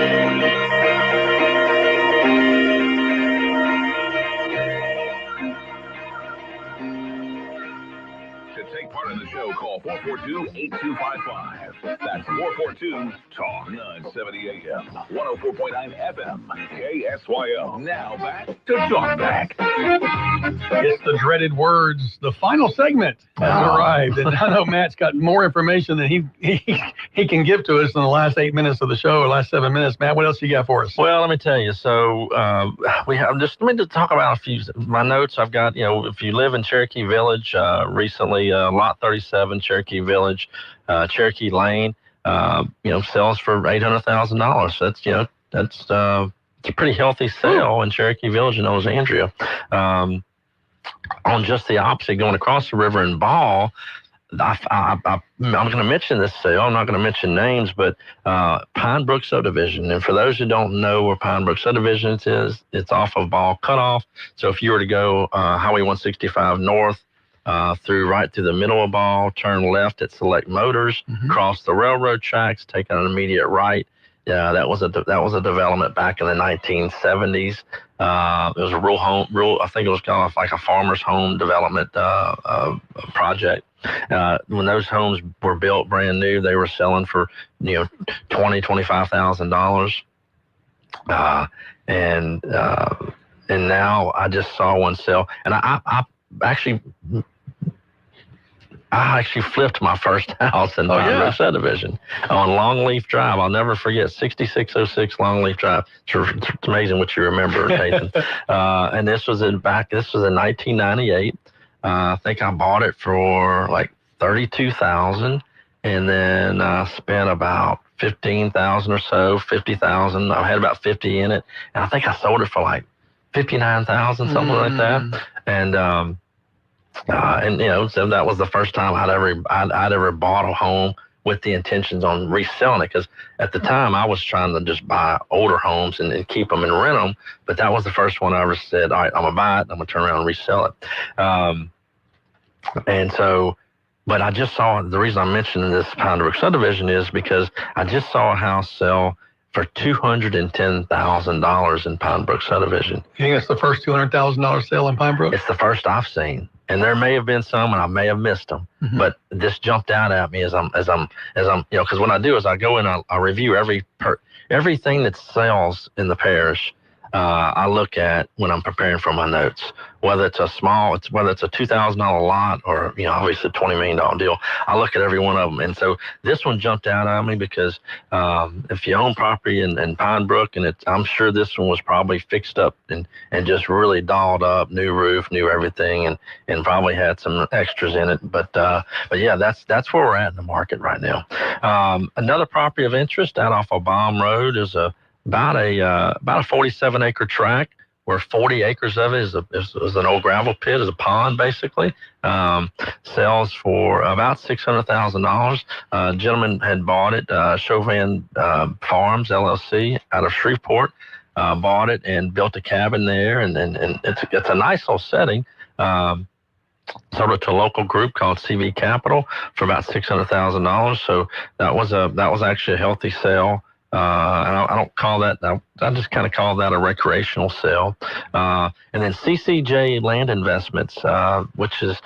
To take part in the show, call 442-8255. That's 442-TALK 970 AM. 104.9 FM. KSYO. Now back to Talk Back. It's the dreaded words. The final segment has arrived. And I know Matt's got more information than he can give to us in the last 8 minutes of the show, or last 7 minutes. Matt, what else you got for us? Well, let me tell you. So we have just let me just talk about a few my notes. I've got, if you live in Cherokee Village, recently lot 37, Cherokee Village, Cherokee Lane, sells for $800,000. That's it's a pretty healthy sale in Cherokee Village in Alexandria. On just the opposite, going across the river in Ball, I'm going to mention this sale. I'm not going to mention names, but Pine Brook Subdivision. And for those who don't know where Pine Brook Subdivision is, it's off of Ball Cutoff. So if you were to go Highway 165 north, right through the middle of Ball, turn left at Select Motors, cross the railroad tracks, take an immediate right. Yeah, that was a development back in the 1970s. It was a I think it was kind of like a farmer's home development project. When those homes were built brand new, they were selling for $25,000. And now I just saw one sell, and I actually flipped my first house in Pine Brook Subdivision on Longleaf Drive. I'll never forget, 6606 Longleaf Drive. It's amazing what you remember, Nathan. And this was in 1998. I think I bought it for like $32,000, and then spent about $15,000 or so, $50,000. I had about 50 in it, and I think I sold it for like $59,000, something like that. And so that was the first time I'd ever bought a home with the intentions on reselling it. Because at the time I was trying to just buy older homes and keep them and rent them. But that was the first one I ever said, all right, I'm gonna buy it, I'm gonna turn around and resell it. But I just saw, the reason I'm mentioning this Pine Brook Subdivision is because I just saw a house sell for $210,000 in Pine Brook Subdivision. You think that's the first $200,000 sale in Pine Brook? It's the first I've seen, and there may have been some, and I may have missed them. But this jumped out at me as I'm, because what I do is I go in, I review everything that sells in the parish. I look at when I'm preparing for my notes, whether it's a $2,000 lot or, obviously a $20 million deal. I look at every one of them. And so this one jumped out at me because if you own property in Pine Brook, and I'm sure this one was probably fixed up and just really dolled up, new roof, new everything, and probably had some extras in it. But yeah, that's where we're at in the market right now. Another property of interest out off of Baum Road is about a 47-acre tract where 40 acres of it is an old gravel pit, is a pond basically. Sells for about $600,000. A gentleman had bought it, Chauvin Farms LLC out of Shreveport, bought it and built a cabin there, and it's a nice little setting. Sold it to a local group called CV Capital for about $600,000. So that was actually a healthy sale. And I don't call that, I just kind of call that a recreational sale. And then CCJ Land Investments, which is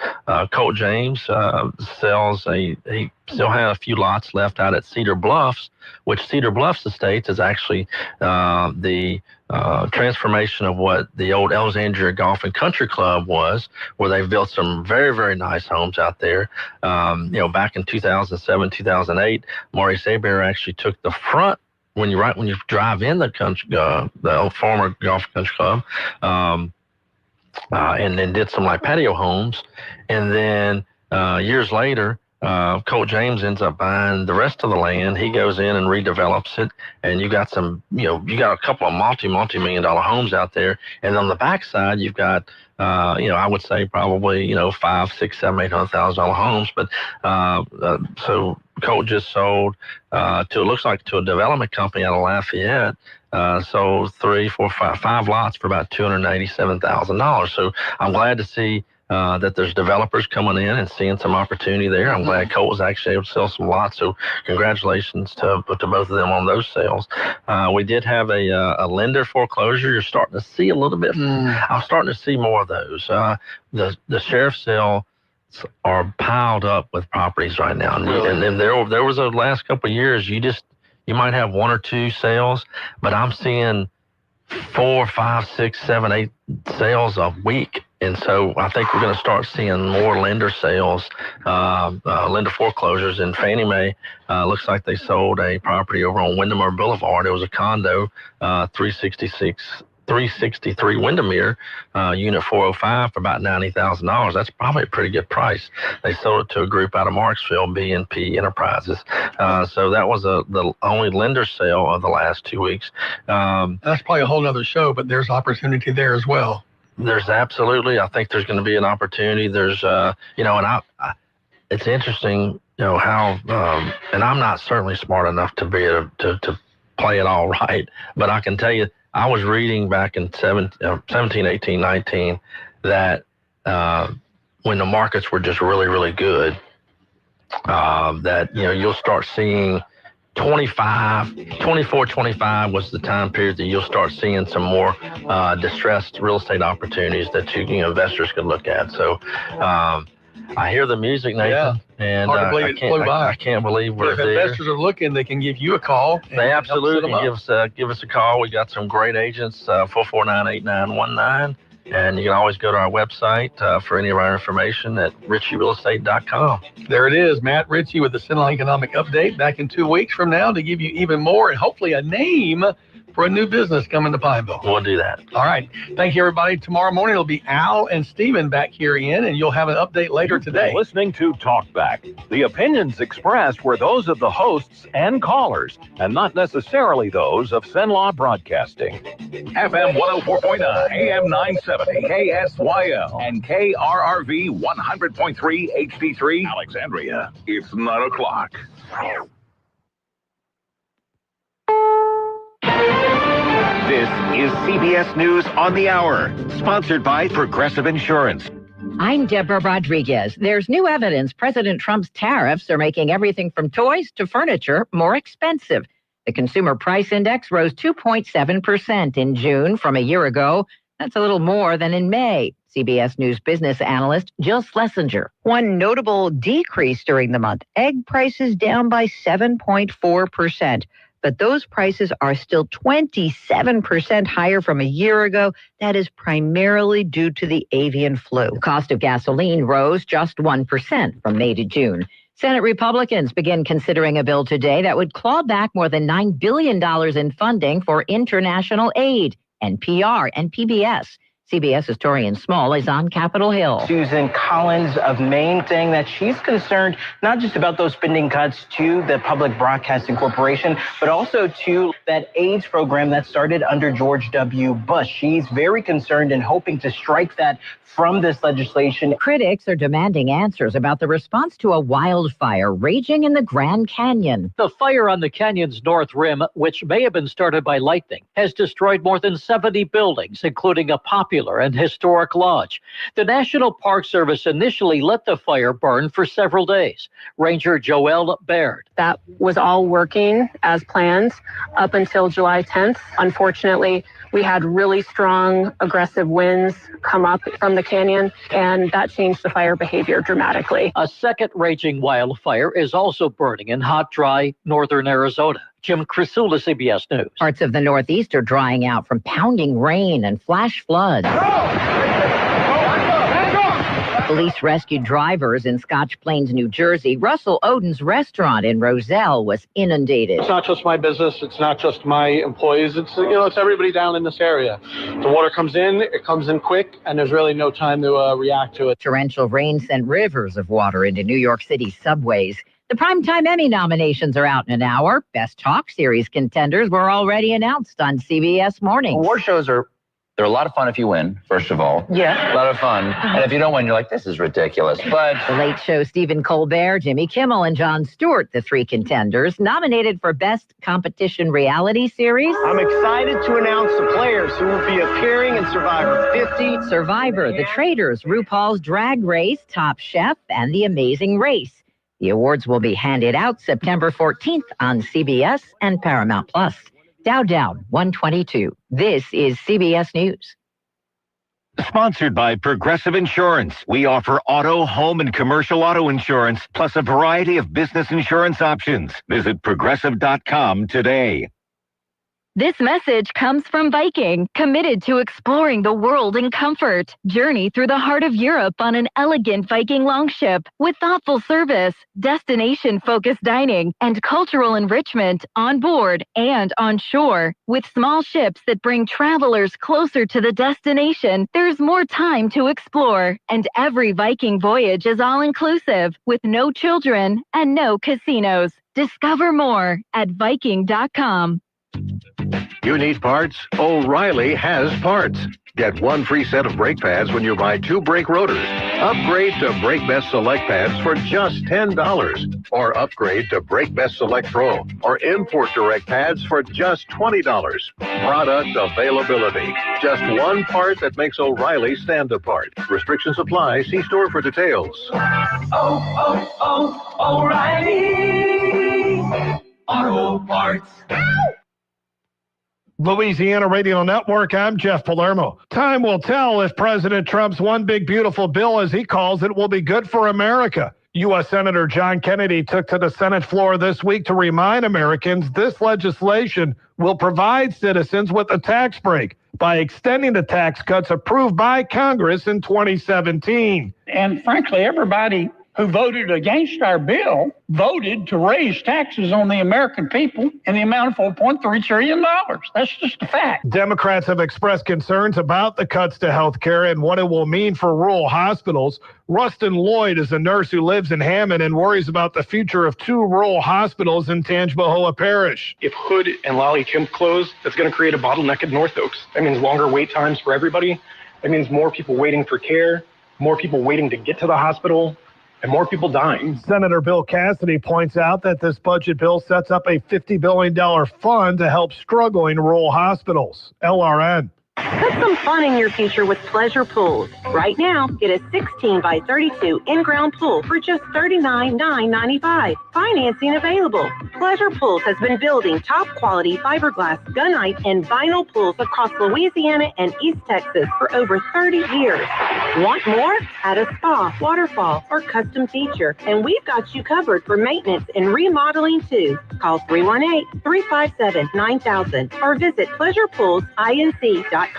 Colt James, he still has a few lots left out at Cedar Bluffs, which Cedar Bluffs Estates is actually the transformation of what the old Alexandria Golf and Country Club was, where they've built some very, very nice homes out there. Back in 2007, 2008, Maurice Hebert actually took the front when you drive in the country, the old former Golf and Country Club, and then did some like patio homes, and then years later, Colt James ends up buying the rest of the land. He goes in and redevelops it, and you got a couple of multi-million dollar homes out there. And on the backside, you've got, I would say probably, $500,000, $600,000, $700,000, $800,000 homes. But so Colt just sold it looks like to a development company out of Lafayette. Sold 5 lots for about $287,000. So I'm glad to see that there's developers coming in and seeing some opportunity there. I'm glad Colt was actually able to sell some lots. So congratulations to both of them on those sales. We did have a lender foreclosure. You're starting to see a little bit. I'm starting to see more of those. The sheriff's sale are piled up with properties right now. Really? And there was a last couple of years, you might have 1 or 2 sales, but I'm seeing 4, 5, 6, 7, 8 sales a week. And so I think we're going to start seeing more lender sales, lender foreclosures. And Fannie Mae looks like they sold a property over on Windermere Boulevard. It was a condo, 363 Windermere, unit 405 for about $90,000. That's probably a pretty good price. They sold it to a group out of Marksville, B&P Enterprises. So that was the only lender sale of the last 2 weeks. That's probably a whole other show, but there's opportunity there as well. There's absolutely. I think there's going to be an opportunity. There's, and it's interesting, how, and I'm not certainly smart enough to be able to play it all right, but I can tell you, I was reading back in 17, 18, 19 that when the markets were just really, really good, that, you'll start seeing 24, 25 was the time period that you'll start seeing some more distressed real estate opportunities that investors can look at. So I hear the music, Nathan, and I can't believe we're there. If investors are looking, they can give you a call. They absolutely give us a call. We got some great agents, 449-8919. And you can always go to our website for any of our information at ritchierealestate.com. There it is, Matt Ritchie with the Cenla Economic Update back in 2 weeks from now to give you even more and hopefully a name for a new business coming to Pineville. We'll do that. All right. Thank you, everybody. Tomorrow morning, it'll be Al and Steven back here in, and you'll have an update later today. Listening to Talkback. The opinions expressed were those of the hosts and callers, and not necessarily those of Cenla Broadcasting. FM 104.9, AM 970, KSYL, and KRRV 100.3 HD3, Alexandria. It's 9 o'clock. This is CBS News on the Hour, sponsored by Progressive Insurance. I'm Deborah Rodriguez. There's new evidence President Trump's tariffs are making everything from toys to furniture more expensive. The Consumer Price Index rose 2.7% in June from a year ago. That's a little more than in May. CBS News business analyst Jill Schlesinger. One notable decrease during the month, egg prices down by 7.4%. But those prices are still 27% higher from a year ago. That is primarily due to the avian flu. The cost of gasoline rose just 1% from May to June. Senate Republicans begin considering a bill today that would claw back more than $9 billion in funding for international aid, NPR and PBS. CBS historian Small is on Capitol Hill. Susan Collins of Maine saying that she's concerned not just about those spending cuts to the Public Broadcasting Corporation, but also to that AIDS program that started under George W. Bush. She's very concerned and hoping to strike that from this legislation. Critics are demanding answers about the response to a wildfire raging in the Grand Canyon. The fire on the canyon's north rim, which may have been started by lightning, has destroyed more than 70 buildings, including a popular and historic lodge. The National Park Service initially let the fire burn for several days. Ranger Joelle Baird. That was all working as planned up until July 10th. Unfortunately, we had really strong, aggressive winds come up from the canyon, and that changed the fire behavior dramatically. A second raging wildfire is also burning in hot, dry northern Arizona. Jim Crisula, CBS News. Parts of the Northeast are drying out from pounding rain and flash floods. Police rescued drivers in Scotch Plains, New Jersey. Russell Oden's restaurant in Roselle was inundated. It's not just my business. It's not just my employees. It's everybody down in this area. The water comes in, it comes in quick, and there's really no time to react to it. Torrential rain sent rivers of water into New York City subways. The Primetime Emmy nominations are out in an hour. Best Talk Series contenders were already announced on CBS Mornings. Award shows they're a lot of fun if you win, first of all. Yeah. A lot of fun. And if you don't win, you're like, this is ridiculous. But The Late Show, Stephen Colbert, Jimmy Kimmel, and Jon Stewart, the three contenders, nominated for Best Competition Reality Series. I'm excited to announce the players who will be appearing in Survivor 50. Survivor, The Traitors, RuPaul's Drag Race, Top Chef, and The Amazing Race. The awards will be handed out September 14th on CBS and Paramount Plus. Dow down 122. This is CBS News. Sponsored by Progressive Insurance. We offer auto, home, and commercial auto insurance, plus a variety of business insurance options. Visit Progressive.com today. This message comes from Viking, committed to exploring the world in comfort. Journey through the heart of Europe on an elegant Viking longship with thoughtful service, destination-focused dining, and cultural enrichment on board and on shore. With small ships that bring travelers closer to the destination, there's more time to explore. And every Viking voyage is all-inclusive, with no children and no casinos. Discover more at Viking.com. You need parts? O'Reilly has parts. Get one free set of brake pads when you buy 2 brake rotors. Upgrade to Brake Best Select pads for just $10. Or upgrade to Brake Best Select Pro or Import Direct pads for just $20. Product availability. Just one part that makes O'Reilly stand apart. Restrictions apply. See store for details. O'Reilly Auto Parts. Louisiana Radio Network, I'm Jeff Palermo. Time will tell if President Trump's one big beautiful bill, as he calls it, will be good for America. U.S. Senator John Kennedy took to the Senate floor this week to remind Americans this legislation will provide citizens with a tax break by extending the tax cuts approved by Congress in 2017. And frankly, everybody who voted against our bill voted to raise taxes on the American people in the amount of $4.3 trillion. That's just a fact. Democrats have expressed concerns about the cuts to health care and what it will mean for rural hospitals. Rustin Lloyd is a nurse who lives in Hammond and worries about the future of 2 rural hospitals in Tangipahoa Parish. If Hood and Lolly Kemp close, that's going to create a bottleneck at North Oaks. That means longer wait times for everybody. That means more people waiting for care, more people waiting to get to the hospital, and more people dying. Senator Bill Cassidy points out that this budget bill sets up a $50 billion fund to help struggling rural hospitals. LRN. Put some fun in your future with Pleasure Pools. Right now, get a 16 by 32 in-ground pool for just $39,995. Financing available. Pleasure Pools has been building top-quality fiberglass, gunite, and vinyl pools across Louisiana and East Texas for over 30 years. Want more? Add a spa, waterfall, or custom feature, and we've got you covered for maintenance and remodeling too. Call 318-357-9000 or visit pleasurepoolsinc.com.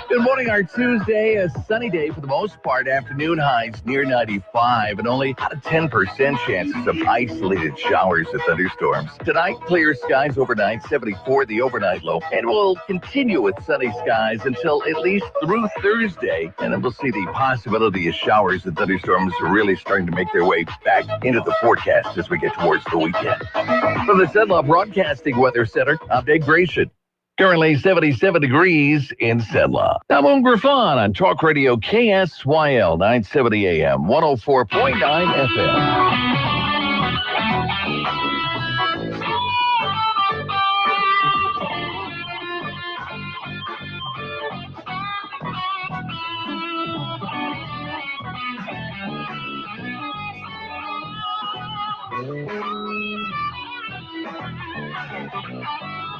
Good morning, our Tuesday, a sunny day for the most part. Afternoon highs near 95 and only about a 10% chances of isolated showers and thunderstorms. Tonight, clear skies overnight, 74 the overnight low, and we'll continue with sunny skies until at least through Thursday. And then we'll see the possibility of showers and thunderstorms really starting to make their way back into the forecast as we get towards the weekend. From the Cenla Broadcasting Weather Center, I'm Dave Grayson. Currently 77 degrees in Sedla. I'm Moon Griffon on Talk Radio KSYL 970 AM, 104.9 FM.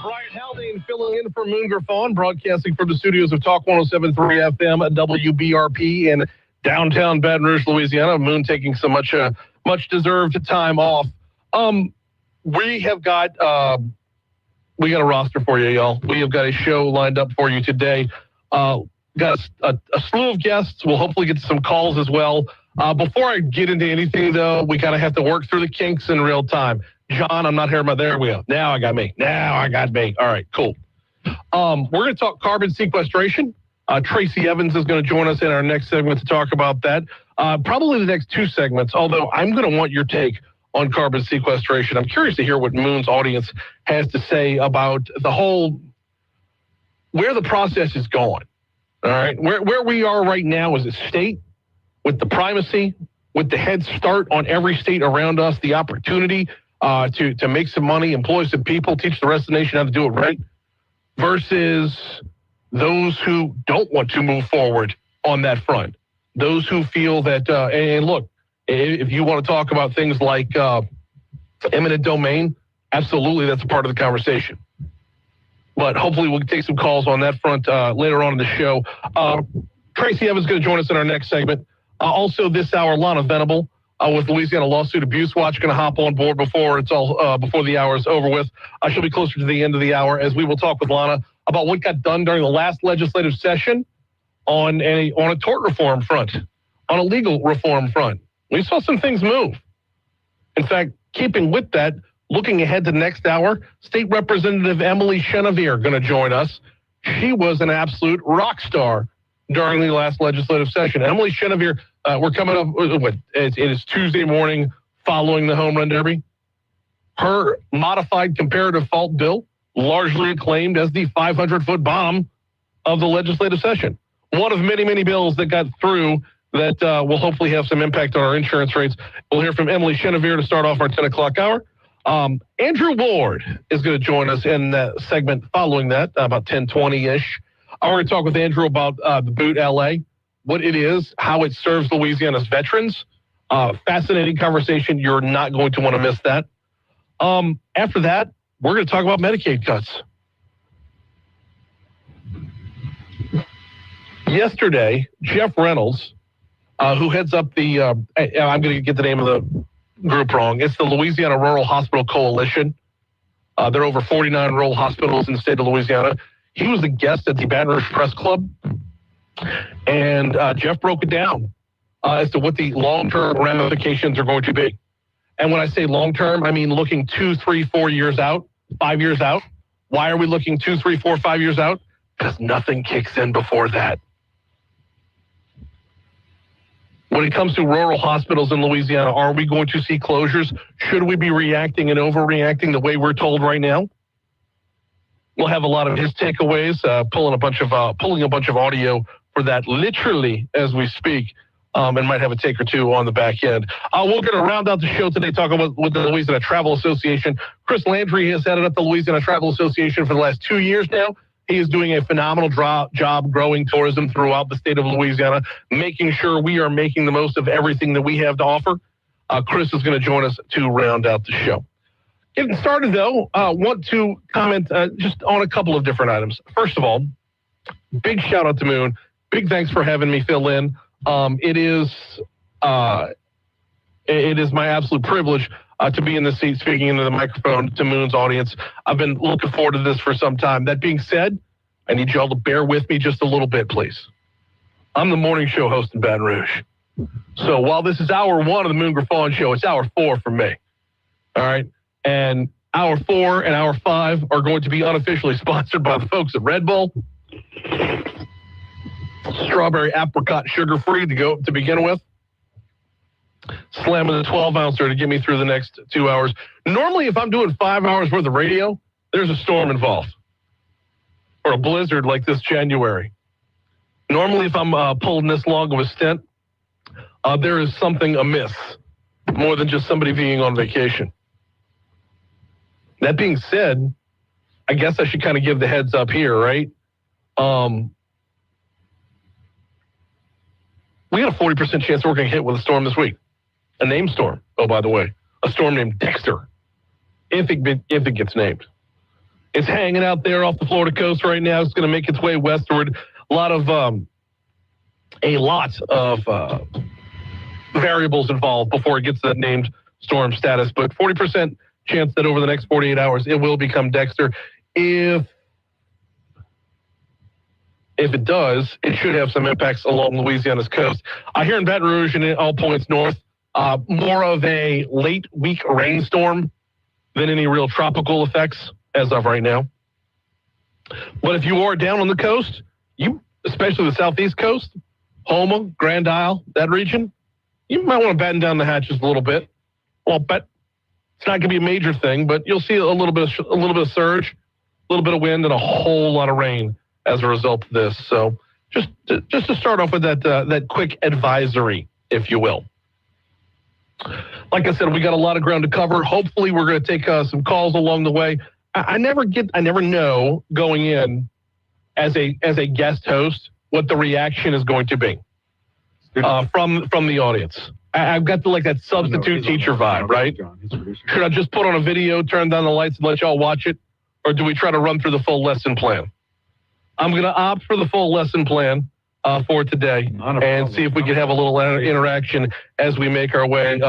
Brian Haldane filling in for Moon Griffon, broadcasting from the studios of Talk 107.3 FM at WBRP in downtown Baton Rouge, Louisiana. Moon taking some much deserved time off. We have got a roster for you, y'all. We have got a show lined up for you today. Got a slew of guests. We'll hopefully get some calls as well. Before I get into anything, though, we kind of have to work through the kinks in real time. John, I'm not hearing my, there we go. Now I got me. All right, cool. We're going to talk carbon sequestration. Tracy Evans is going to join us in our next segment to talk about that. Probably the next 2 segments, although I'm going to want your take on carbon sequestration. I'm curious to hear what Moon's audience has to say about the whole, where the process is going. All right, where we are right now as a state, with the primacy, with the head start on every state around us, the opportunity to make some money, employ some people, teach the rest of the nation how to do it right, versus those who don't want to move forward on that front. Those who feel that, and look, if you want to talk about things like eminent domain, absolutely that's a part of the conversation. But hopefully we'll take some calls on that front later on in the show. Tracy Evans is going to join us in our next segment. Also this hour, Lana Venable with Louisiana Lawsuit Abuse Watch going to hop on board before the hour is over with. She'll be closer to the end of the hour as we will talk with Lana about what got done during the last legislative session on a tort reform front, on a legal reform front. We saw some things move. In fact, keeping with that, looking ahead to next hour, State Representative Emily Chenevier going to join us. She was an absolute rock star during the last legislative session. Emily Chenevier, we're coming up, it is Tuesday morning following the Home Run Derby. Her modified comparative fault bill, largely acclaimed as the 500-foot bomb of the legislative session. One of many, many bills that got through that will hopefully have some impact on our insurance rates. We'll hear from Emily Chenevier to start off our 10 o'clock hour. Andrew Ward is going to join us in that segment following that, about 10:20-ish. We're going to talk with Andrew about the Boot LA, what it is, how it serves Louisiana's veterans. Fascinating conversation. You're not going to want to miss that. After that, we're going to talk about Medicaid cuts. Yesterday, Jeff Reynolds, who heads up the, I'm going to get the name of the group wrong. It's the Louisiana Rural Hospital Coalition. There are over 49 rural hospitals in the state of Louisiana. He was a guest at the Baton Rouge Press Club, and Jeff broke it down as to what the long-term ramifications are going to be. And when I say long-term, I mean looking 2, 3, 4 years out, 5 years out. Why are we looking 2, 3, 4, 5 years out? Because nothing kicks in before that. When it comes to rural hospitals in Louisiana, are we going to see closures? Should we be reacting and overreacting the way we're told right now? We'll have a lot of his takeaways, pulling a bunch of audio for that literally as we speak, and might have a take or two on the back end. We're going to round out the show today talking about with the Louisiana Travel Association. Chris Landry has headed up the Louisiana Travel Association for the last 2 years now. He is doing a phenomenal job growing tourism throughout the state of Louisiana, making sure we are making the most of everything that we have to offer. Chris is going to join us to round out the show. Getting started, though, want to comment just on a couple of different items. First of all, big shout out to Moon. Big thanks for having me fill in. It is my absolute privilege to be in the seat speaking into the microphone to Moon's audience. I've been looking forward to this for some time. That being said, I need y'all to bear with me just a little bit, please. I'm the morning show host in Baton Rouge. So while this is hour 1 of the Moon Griffon show, it's hour 4 for me. All right? And hour 4 and hour 5 are going to be unofficially sponsored by the folks at Red Bull. Strawberry apricot sugar-free to begin with. Slamming the 12-ouncer to get me through the next 2 hours. Normally, if I'm doing 5 hours worth of radio, there's a storm involved. Or a blizzard like this January. Normally, if I'm pulling this long of a stint, there is something amiss. More than just somebody being on vacation. That being said, I guess I should kind of give the heads up here, right? We got a 40% chance we're going to hit with a storm this week. A named storm, oh, by the way. A storm named Dexter, if it gets named. It's hanging out there off the Florida coast right now. It's going to make its way westward. A lot of variables involved before it gets to that named storm status. But 40% chance that over the next 48 hours, it will become Dexter. If it does, it should have some impacts along Louisiana's coast. Here in Baton Rouge and in all points north, more of a late week rainstorm than any real tropical effects as of right now. But if you are down on the coast, especially the southeast coast, Houma, Grand Isle, that region, you might want to batten down the hatches a little bit. Well, but it's not going to be a major thing, but you'll see a little bit of surge, a little bit of wind, and a whole lot of rain as a result of this. So just to start off with that quick advisory, if you will. Like I said, we got a lot of ground to cover. Hopefully, we're going to take some calls along the way. I never know going in as a guest host what the reaction is going to be from the audience. I've got that substitute teacher vibe, right? Should I just put on a video, turn down the lights, and let y'all watch it? or do we try to run through the full lesson plan? I'm going to opt for the full lesson plan for today and see if we can have a little interaction as we make our way